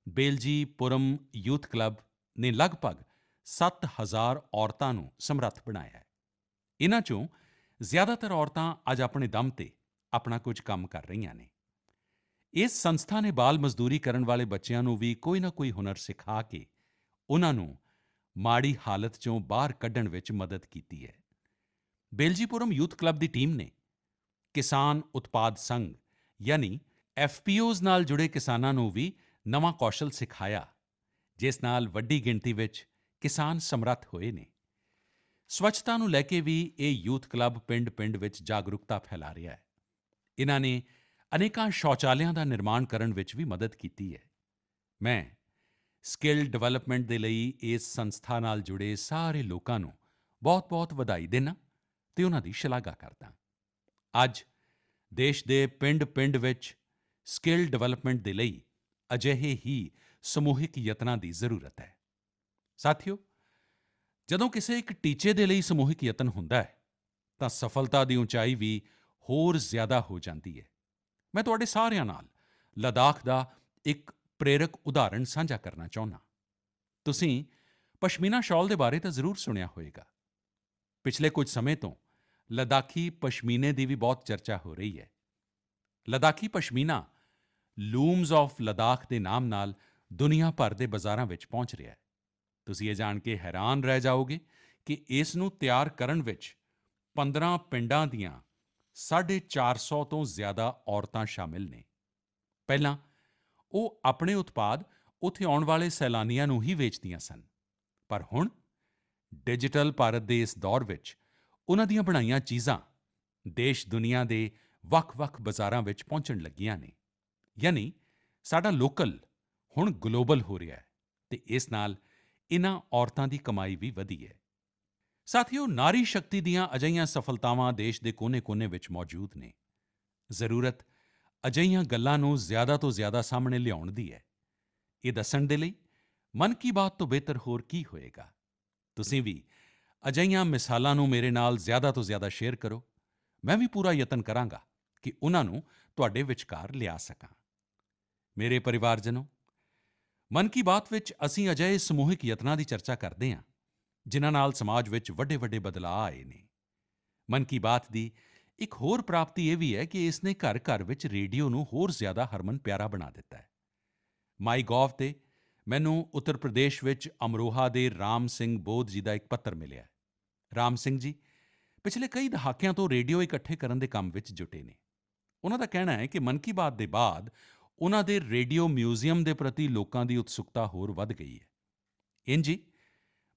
ਬੇਲਜੀਪੁਰਮ ਯੂਥ ਕਲੱਬ ਨੇ ਲਗਭਗ 7,000 ਔਰਤਾਂ ਨੂੰ ਸਮਰੱਥ ਬਣਾਇਆ ਹੈ। ਇਨ੍ਹਾਂ 'ਚੋਂ ਜ਼ਿਆਦਾਤਰ ਔਰਤਾਂ ਅੱਜ ਆਪਣੇ ਦਮ 'ਤੇ ਆਪਣਾ ਕੁਝ ਕੰਮ ਕਰ ਰਹੀਆਂ ਨੇ। ਇਸ ਸੰਸਥਾ ਨੇ ਬਾਲ ਮਜ਼ਦੂਰੀ ਕਰਨ ਵਾਲੇ ਬੱਚਿਆਂ ਨੂੰ ਵੀ ਕੋਈ ਨਾ ਕੋਈ ਹੁਨਰ ਸਿਖਾ ਕੇ ਉਨ੍ਹਾਂ ਨੂੰ ਮਾੜੀ ਹਾਲਤ 'ਚੋਂ ਬਾਹਰ ਕੱਢਣ ਵਿੱਚ ਮਦਦ ਕੀਤੀ ਹੈ। ਬੇਲਜੀਪੁਰਮ ਯੂਥ ਕਲੱਬ ਦੀ ਟੀਮ ਨੇ ਕਿਸਾਨ ਉਤਪਾਦ ਸੰਘ ਯਾਨੀ ਐਫਪੀਓਜ਼ ਨਾਲ ਜੁੜੇ ਕਿਸਾਨਾਂ ਨੂੰ ਵੀ ਨਵਾਂ ਕੌਸ਼ਲ ਸਿਖਾਇਆ, ਜਿਸ ਨਾਲ ਵੱਡੀ ਗਿਣਤੀ ਵਿੱਚ ਕਿਸਾਨ ਸਮਰੱਥ ਹੋਏ ਨੇ। ਸਵੱਛਤਾ ਨੂੰ ਲੈ ਕੇ ਵੀ ਇਹ ਯੂਥ ਕਲੱਬ ਪਿੰਡ-ਪਿੰਡ ਵਿੱਚ ਜਾਗਰੂਕਤਾ ਫੈਲਾ ਰਿਹਾ ਹੈ। ਇਨ੍ਹਾਂ ਨੇ ਅਨੇਕਾਂ ਸ਼ੌਚਾਲਿਆਂ ਦਾ ਨਿਰਮਾਣ ਕਰਨ ਵਿੱਚ ਵੀ ਮਦਦ ਕੀਤੀ ਹੈ। ਮੈਂ ਸਕਿੱਲ ਡਿਵੈਲਪਮੈਂਟ ਦੇ ਲਈ ਇਸ ਸੰਸਥਾ ਨਾਲ ਜੁੜੇ ਸਾਰੇ ਲੋਕਾਂ ਨੂੰ ਬਹੁਤ-ਬਹੁਤ ਵਧਾਈ ਦਿੰਦਾ ਅਤੇ ਉਨ੍ਹਾਂ ਦੀ ਸ਼ਲਾਘਾ ਕਰਦਾ। ਅੱਜ ਦੇਸ਼ ਦੇ ਪਿੰਡ-ਪਿੰਡ ਵਿੱਚ ਸਕਿੱਲ ਡਿਵੈਲਪਮੈਂਟ ਦੇ ਲਈ ਅਜਿਹੇ ਹੀ ਸਮੂਹਿਕ ਯਤਨਾਂ ਦੀ ਜ਼ਰੂਰਤ ਹੈ। ਸਾਥੀਓ, ਜਦੋਂ ਕਿਸੇ ਇੱਕ ਟੀਚੇ ਦੇ ਲਈ ਸਮੂਹਿਕ ਯਤਨ ਹੁੰਦਾ ਹੈ ਤਾਂ ਸਫਲਤਾ ਦੀ ਉਚਾਈ ਵੀ ਹੋਰ ਜ਼ਿਆਦਾ ਹੋ ਜਾਂਦੀ ਹੈ। ਮੈਂ ਤੁਹਾਡੇ ਸਾਰਿਆਂ ਨਾਲ ਲੱਦਾਖ ਦਾ ਇੱਕ ਪ੍ਰੇਰਕ ਉਦਾਹਰਣ ਸਾਂਝਾ ਕਰਨਾ ਚਾਹੁੰਦਾ। ਤੁਸੀਂ ਪਸ਼ਮੀਨਾ ਸ਼ਾਲ ਦੇ ਬਾਰੇ ਤਾਂ ਜ਼ਰੂਰ ਸੁਣਿਆ ਹੋਵੇਗਾ। ਪਿਛਲੇ ਕੁਝ ਸਮੇਂ ਤੋਂ ਲੱਦਾਖੀ ਪਸ਼ਮੀਨੇ ਦੀ ਵੀ ਬਹੁਤ ਚਰਚਾ ਹੋ ਰਹੀ ਹੈ। ਲੱਦਾਖੀ ਪਸ਼ਮੀਨਾ ਲੂਮਜ਼ ਆਫ ਲੱਦਾਖ ਦੇ ਨਾਮ ਨਾਲ ਦੁਨੀਆ ਭਰ ਦੇ ਬਾਜ਼ਾਰਾਂ ਵਿੱਚ ਪਹੁੰਚ ਰਿਹਾ ਹੈ। ਤੁਸੀਂ ਇਹ ਜਾਣ ਕੇ ਹੈਰਾਨ ਰਹਿ ਜਾਓਗੇ ਕਿ ਇਸ ਨੂੰ ਤਿਆਰ ਕਰਨ ਵਿੱਚ 15 ਪਿੰਡਾਂ ਦੀਆਂ 450 ਤੋਂ ਜ਼ਿਆਦਾ ਔਰਤਾਂ ਸ਼ਾਮਿਲ ਨੇ। ਪਹਿਲਾਂ ਉਹ ਆਪਣੇ ਉਤਪਾਦ ਉੱਥੇ ਆਉਣ ਵਾਲੇ ਸੈਲਾਨੀਆਂ ਨੂੰ ਹੀ ਵੇਚਦੀਆਂ ਸਨ, ਪਰ ਹੁਣ ਡਿਜੀਟਲ ਭਾਰਤ ਦੇ ਇਸ ਦੌਰ ਵਿੱਚ ਉਨ੍ਹਾਂ ਦੀਆਂ ਬਣਾਈਆਂ ਚੀਜ਼ਾਂ ਦੇਸ਼ ਦੁਨੀਆ ਦੇ ਵੱਖ-ਵੱਖ ਬਾਜ਼ਾਰਾਂ ਵਿੱਚ ਪਹੁੰਚਣ ਲੱਗੀਆਂ ਨੇ। ਯਾਨੀ ਸਾਡਾ ਲੋਕਲ ਹੁਣ ਗਲੋਬਲ ਹੋ ਰਿਹਾ ਹੈ ਅਤੇ ਇਸ ਨਾਲ ਇਨ੍ਹਾਂ ਔਰਤਾਂ ਦੀ ਕਮਾਈ ਵੀ ਵਧੀ ਹੈ। ਸਾਥੀਓ, ਨਾਰੀ ਸ਼ਕਤੀ ਦੀਆਂ ਅਜਿਹੀਆਂ ਸਫਲਤਾਵਾਂ ਦੇਸ਼ ਦੇ ਕੋਨੇ-ਕੋਨੇ ਵਿੱਚ ਮੌਜੂਦ ਨੇ। ਜ਼ਰੂਰਤ ਅਜਿਹੀਆਂ ਗੱਲਾਂ ਨੂੰ ਜ਼ਿਆਦਾ ਤੋਂ ਜ਼ਿਆਦਾ ਸਾਹਮਣੇ ਲਿਆਉਣ ਦੀ ਹੈ। ਇਹ ਦੱਸਣ ਦੇ ਲਈ ਮਨ ਕੀ ਬਾਤ ਤੋਂ ਬਿਹਤਰ ਹੋਰ ਕੀ ਹੋਵੇਗਾ। ਤੁਸੀਂ ਵੀ ਅਜਿਹੀਆਂ ਮਿਸਾਲਾਂ ਨੂੰ ਮੇਰੇ ਨਾਲ ਜ਼ਿਆਦਾ ਤੋਂ ਜ਼ਿਆਦਾ ਸ਼ੇਅਰ ਕਰੋ। ਮੈਂ ਵੀ ਪੂਰਾ ਯਤਨ ਕਰਾਂਗਾ ਕਿ ਉਨ੍ਹਾਂ ਨੂੰ ਤੁਹਾਡੇ ਵਿਚਕਾਰ ਲਿਆ ਸਕਾਂ। ਮੇਰੇ ਪਰਿਵਾਰਜਨੋ, ਮਨ ਕੀ ਬਾਤ ਵਿੱਚ ਅਸੀਂ ਅਜਿਹੇ ਸਮੂਹਿਕ ਯਤਨਾਂ ਦੀ ਚਰਚਾ ਕਰਦੇ ਹਾਂ ਜਿਨ੍ਹਾਂ ਨਾਲ ਸਮਾਜ ਵਿੱਚ ਵੱਡੇ-ਵੱਡੇ ਬਦਲਾਅ ਆਏ ਨੇ। ਮਨ ਕੀ ਬਾਤ ਦੀ ਇੱਕ ਹੋਰ ਪ੍ਰਾਪਤੀ ਇਹ ਵੀ ਹੈ ਕਿ ਇਸ ਨੇ ਘਰ-ਘਰ ਵਿੱਚ ਰੇਡੀਓ ਨੂੰ ਹੋਰ ਜ਼ਿਆਦਾ ਹਰਮਨ-ਪਿਆਰਾ ਬਣਾ ਦਿੱਤਾ ਹੈ। ਮਾਈਗੋਵ ਤੇ ਮੈਨੂੰ ਉੱਤਰ ਪ੍ਰਦੇਸ਼ ਵਿੱਚ ਅਮਰੋਹਾ ਦੇ ਰਾਮ ਸਿੰਘ ਬੋਧ ਜੀ ਦਾ ਇੱਕ ਪੱਤਰ ਮਿਲਿਆ ਹੈ। ਰਾਮ ਸਿੰਘ ਜੀ ਪਿਛਲੇ ਕਈ ਦਹਾਕਿਆਂ ਤੋਂ ਰੇਡੀਓ ਇਕੱਠੇ ਕਰਨ ਦੇ ਕੰਮ ਵਿੱਚ ਜੁਟੇ ਨੇ। ਉਨ੍ਹਾਂ ਦਾ ਕਹਿਣਾ ਹੈ ਕਿ ਮਨ ਕੀ ਬਾਤ ਦੇ ਬਾਅਦ ਉਨ੍ਹਾਂ ਦੇ ਰੇਡੀਓ ਮਿਊਜ਼ੀਅਮ ਦੇ ਪ੍ਰਤੀ ਲੋਕਾਂ ਦੀ ਉਤਸੁਕਤਾ ਹੋਰ ਵੱਧ ਗਈ ਹੈ। ਇੰਝ ਹੀ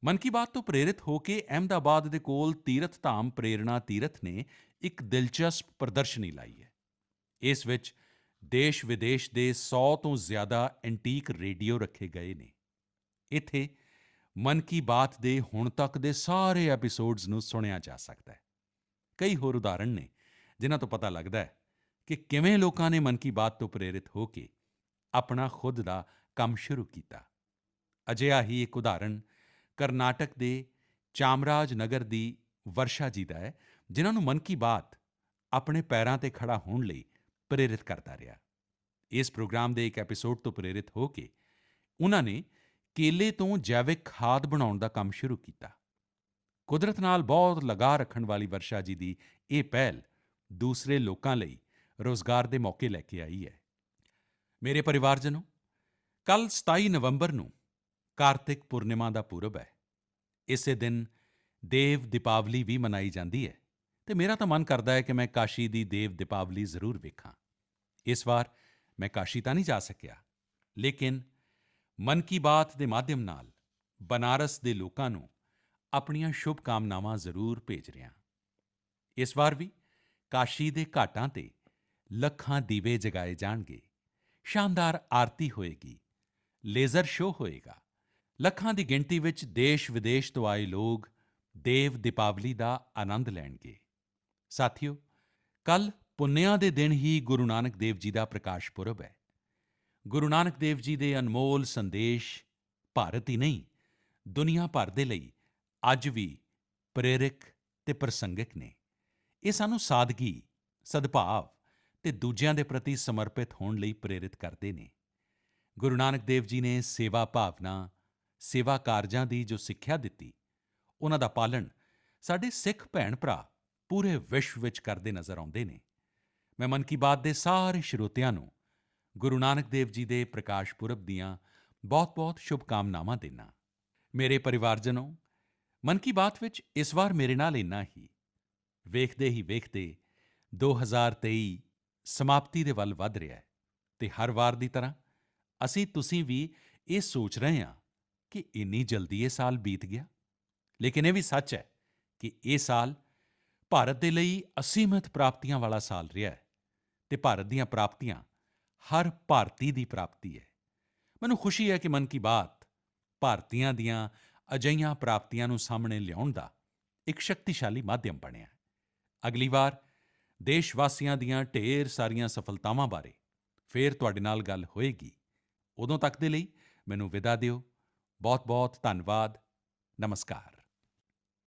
ਮਨ ਕੀ ਬਾਤ ਤੋਂ ਪ੍ਰੇਰਿਤ ਹੋ ਕੇ ਅਹਿਮਦਾਬਾਦ ਦੇ ਕੋਲ ਤੀਰਥ ਧਾਮ ਪ੍ਰੇਰਣਾ ਤੀਰਥ ਨੇ ਇੱਕ ਦਿਲਚਸਪ ਪ੍ਰਦਰਸ਼ਨੀ ਲਾਈ ਹੈ। ਇਸ ਵਿੱਚ ਦੇਸ਼-ਵਿਦੇਸ਼ ਦੇ 100 ਤੋਂ ਜ਼ਿਆਦਾ ਐਂਟੀਕ ਰੇਡੀਓ ਰੱਖੇ ਗਏ ਨੇ। ਇੱਥੇ ਮਨ ਕੀ ਬਾਤ ਦੇ ਹੁਣ ਤੱਕ ਦੇ ਸਾਰੇ ਐਪੀਸੋਡਜ਼ ਨੂੰ ਸੁਣਿਆ ਜਾ ਸਕਦਾ ਹੈ। ਕਈ ਹੋਰ ਉਦਾਹਰਣ ਨੇ ਜਿਨ੍ਹਾਂ ਤੋਂ ਪਤਾ ਲੱਗਦਾ ਹੈ ਕਿ ਕਿਵੇਂ ਲੋਕਾਂ ਨੇ ਮਨ ਕੀ ਬਾਤ ਤੋਂ ਪ੍ਰੇਰਿਤ ਹੋ ਕੇ ਆਪਣਾ ਖੁਦ ਦਾ ਕੰਮ ਸ਼ੁਰੂ ਕੀਤਾ। ਅਜਿਹਾ ਹੀ ਇੱਕ ਉਦਾਹਰਣ ਕਰਨਾਟਕ ਦੇ ਚਾਮਰਾਜ ਨਗਰ ਦੀ ਵਰਸ਼ਾ ਜੀ ਦਾ ਹੈ, ਜਿਨ੍ਹਾਂ ਨੂੰ ਮਨ ਕੀ ਬਾਤ ਆਪਣੇ ਪੈਰਾਂ 'ਤੇ ਖੜ੍ਹਾ ਹੋਣ ਲਈ ਪ੍ਰੇਰਿਤ ਕਰਦਾ ਰਿਹਾ। ਇਸ ਪ੍ਰੋਗਰਾਮ ਦੇ ਇੱਕ ਐਪੀਸੋਡ ਤੋਂ ਪ੍ਰੇਰਿਤ ਹੋ ਕੇ ਉਨ੍ਹਾਂ ਨੇ ਕੇਲੇ ਤੋਂ ਜੈਵਿਕ ਖਾਦ ਬਣਾਉਣ ਦਾ ਕੰਮ ਸ਼ੁਰੂ ਕੀਤਾ। ਕੁਦਰਤ ਨਾਲ ਬਹੁਤ ਲਗਾਅ ਰੱਖਣ ਵਾਲੀ ਵਰਸ਼ਾ ਜੀ ਦੀ ਇਹ ਪਹਿਲ ਦੂਸਰੇ ਲੋਕਾਂ ਲਈ ਰੋਜ਼ਗਾਰ ਦੇ ਮੌਕੇ ਲੈ ਕੇ ਆਈ ਹੈ। ਮੇਰੇ ਪਰਿਵਾਰਜਨੋ, ਕੱਲ੍ਹ 27 ਨਵੰਬਰ ਨੂੰ ਕਾਰਤਿਕ ਪੂਰਨਿਮਾ ਦਾ ਪੁਰਬ ਹੈ। ਇਸੇ ਦਿਨ ਦੇਵ ਦੀਪਾਵਲੀ ਵੀ ਮਨਾਈ ਜਾਂਦੀ ਹੈ ਅਤੇ ਮੇਰਾ ਤਾਂ ਮਨ ਕਰਦਾ ਹੈ ਕਿ ਮੈਂ ਕਾਸ਼ੀ ਦੀ ਦੇਵ ਦੀਪਾਵਲੀ ਜ਼ਰੂਰ ਵੇਖਾਂ। ਇਸ ਵਾਰ ਮੈਂ ਕਾਸ਼ੀ ਤਾਂ ਨਹੀਂ ਜਾ ਸਕਿਆ, ਲੇਕਿਨ ਮਨ ਕੀ ਬਾਤ ਦੇ ਮਾਧਿਅਮ ਨਾਲ ਬਨਾਰਸ ਦੇ ਲੋਕਾਂ ਨੂੰ ਆਪਣੀਆਂ ਸ਼ੁਭ ਕਾਮਨਾਵਾਂ ਜ਼ਰੂਰ ਭੇਜ ਰਿਹਾ। ਇਸ ਵਾਰ ਵੀ ਕਾਸ਼ੀ ਦੇ ਘਾਟਾਂ ਤੇ ਲੱਖਾਂ ਦੀਵੇ ਜਗਾਏ ਜਾਣਗੇ, ਸ਼ਾਨਦਾਰ ਆਰਤੀ ਹੋਏਗੀ, ਲੇਜ਼ਰ ਸ਼ੋਅ ਹੋਏਗਾ। ਲੱਖਾਂ ਦੀ ਗਿਣਤੀ ਵਿੱਚ ਦੇਸ਼-ਵਿਦੇਸ਼ ਤੋਂ ਆਏ ਲੋਕ ਦੇਵ ਦੀਪਾਵਲੀ ਦਾ ਆਨੰਦ ਲੈਣਗੇ। ਸਾਥੀਓ, ਕੱਲ੍ਹ ਪੁੰਨਿਆਂ ਦੇ ਦਿਨ ਹੀ ਗੁਰੂ ਨਾਨਕ ਦੇਵ ਜੀ ਦਾ ਪ੍ਰਕਾਸ਼ ਪੁਰਬ ਹੈ। ਗੁਰੂ ਨਾਨਕ ਦੇਵ ਜੀ ਦੇ ਅਨਮੋਲ ਸੰਦੇਸ਼ ਭਾਰਤ ਹੀ ਨਹੀਂ, ਦੁਨੀਆ ਭਰ ਦੇ ਲਈ ਅੱਜ ਵੀ ਪ੍ਰੇਰਕ ਅਤੇ ਪ੍ਰਸੰਗਿਕ ਨੇ। ਇਹ ਸਾਨੂੰ ਸਾਦਗੀ, ਸਦਭਾਵ ਅਤੇ ਦੂਜਿਆਂ ਦੇ ਪ੍ਰਤੀ ਸਮਰਪਿਤ ਹੋਣ ਲਈ ਪ੍ਰੇਰਿਤ ਕਰਦੇ ਨੇ। ਗੁਰੂ ਨਾਨਕ ਦੇਵ ਜੀ ਨੇ ਸੇਵਾ ਭਾਵਨਾ, ਸੇਵਾ ਕਾਰਜਾਂ ਦੀ ਜੋ ਸਿੱਖਿਆ ਦਿੱਤੀ, ਉਨ੍ਹਾਂ ਦਾ ਪਾਲਣ ਸਾਡੇ ਸਿੱਖ ਭੈਣ-ਭਰਾ ਪੂਰੇ ਵਿਸ਼ਵ ਵਿੱਚ ਕਰਦੇ ਨਜ਼ਰ ਆਉਂਦੇ ਨੇ। ਮੈਂ ਮਨ ਕੀ ਬਾਤ ਦੇ ਸਾਰੇ ਸਰੋਤਿਆਂ ਨੂੰ ਗੁਰੂ ਨਾਨਕ ਦੇਵ ਜੀ ਦੇ ਪ੍ਰਕਾਸ਼ ਪੁਰਬ ਦੀਆਂ ਬਹੁਤ-ਬਹੁਤ ਸ਼ੁਭਕਾਮਨਾਵਾਂ ਦਿੰਦਾ। ਮੇਰੇ ਪਰਿਵਾਰਜਨੋ, ਮਨ ਕੀ ਬਾਤ ਵਿੱਚ ਇਸ ਵਾਰ ਮੇਰੇ ਨਾਲ ਇੰਨਾ ਹੀ। ਵੇਖਦੇ ਹੀ ਵੇਖਦੇ 2023 ਸਮਾਪਤੀ ਦੇ ਵੱਲ ਵਧ ਰਿਹਾ ਹੈ ਅਤੇ ਹਰ ਵਾਰ ਦੀ ਤਰ੍ਹਾਂ ਤੁਸੀਂ ਵੀ ਇਹ ਸੋਚ ਰਹੇ ਹਾਂ ਕਿ ਇੰਨੀ ਜਲਦੀ ਇਹ ਸਾਲ ਬੀਤ ਗਿਆ। ਲੇਕਿਨ ਇਹ ਵੀ ਸੱਚ ਹੈ ਕਿ ਇਹ ਸਾਲ ਭਾਰਤ ਦੇ ਲਈ ਅਸੀਮਿਤ ਪ੍ਰਾਪਤੀਆਂ ਵਾਲਾ ਸਾਲ ਰਿਹਾ ਹੈ ਅਤੇ ਭਾਰਤ ਦੀਆਂ ਪ੍ਰਾਪਤੀਆਂ ਹਰ ਭਾਰਤੀ ਦੀ ਪ੍ਰਾਪਤੀ ਹੈ। ਮੈਨੂੰ ਖੁਸ਼ੀ ਹੈ ਕਿ ਮਨ ਕੀ ਬਾਤ ਭਾਰਤੀਆਂ ਦੀਆਂ ਅਜਿਹੀਆਂ ਪ੍ਰਾਪਤੀਆਂ ਨੂੰ ਸਾਹਮਣੇ ਲਿਆਉਣ ਦਾ ਇੱਕ ਸ਼ਕਤੀਸ਼ਾਲੀ ਮਾਧਿਅਮ ਬਣਿਆ ਹੈ। ਅਗਲੀ ਵਾਰ ਦੇਸ਼ ਵਾਸੀਆਂ ਦੀਆਂ ਢੇਰ ਸਾਰੀਆਂ ਸਫਲਤਾਵਾਂ ਬਾਰੇ ਫਿਰ ਤੁਹਾਡੇ ਨਾਲ ਗੱਲ ਹੋਏਗੀ। ਉਦੋਂ ਤੱਕ ਦੇ ਲਈ ਮੈਨੂੰ ਵਿਦਾ ਦਿਓ। ਬਹੁਤ-ਬਹੁਤ ਧੰਨਵਾਦ। ਨਮਸਕਾਰ।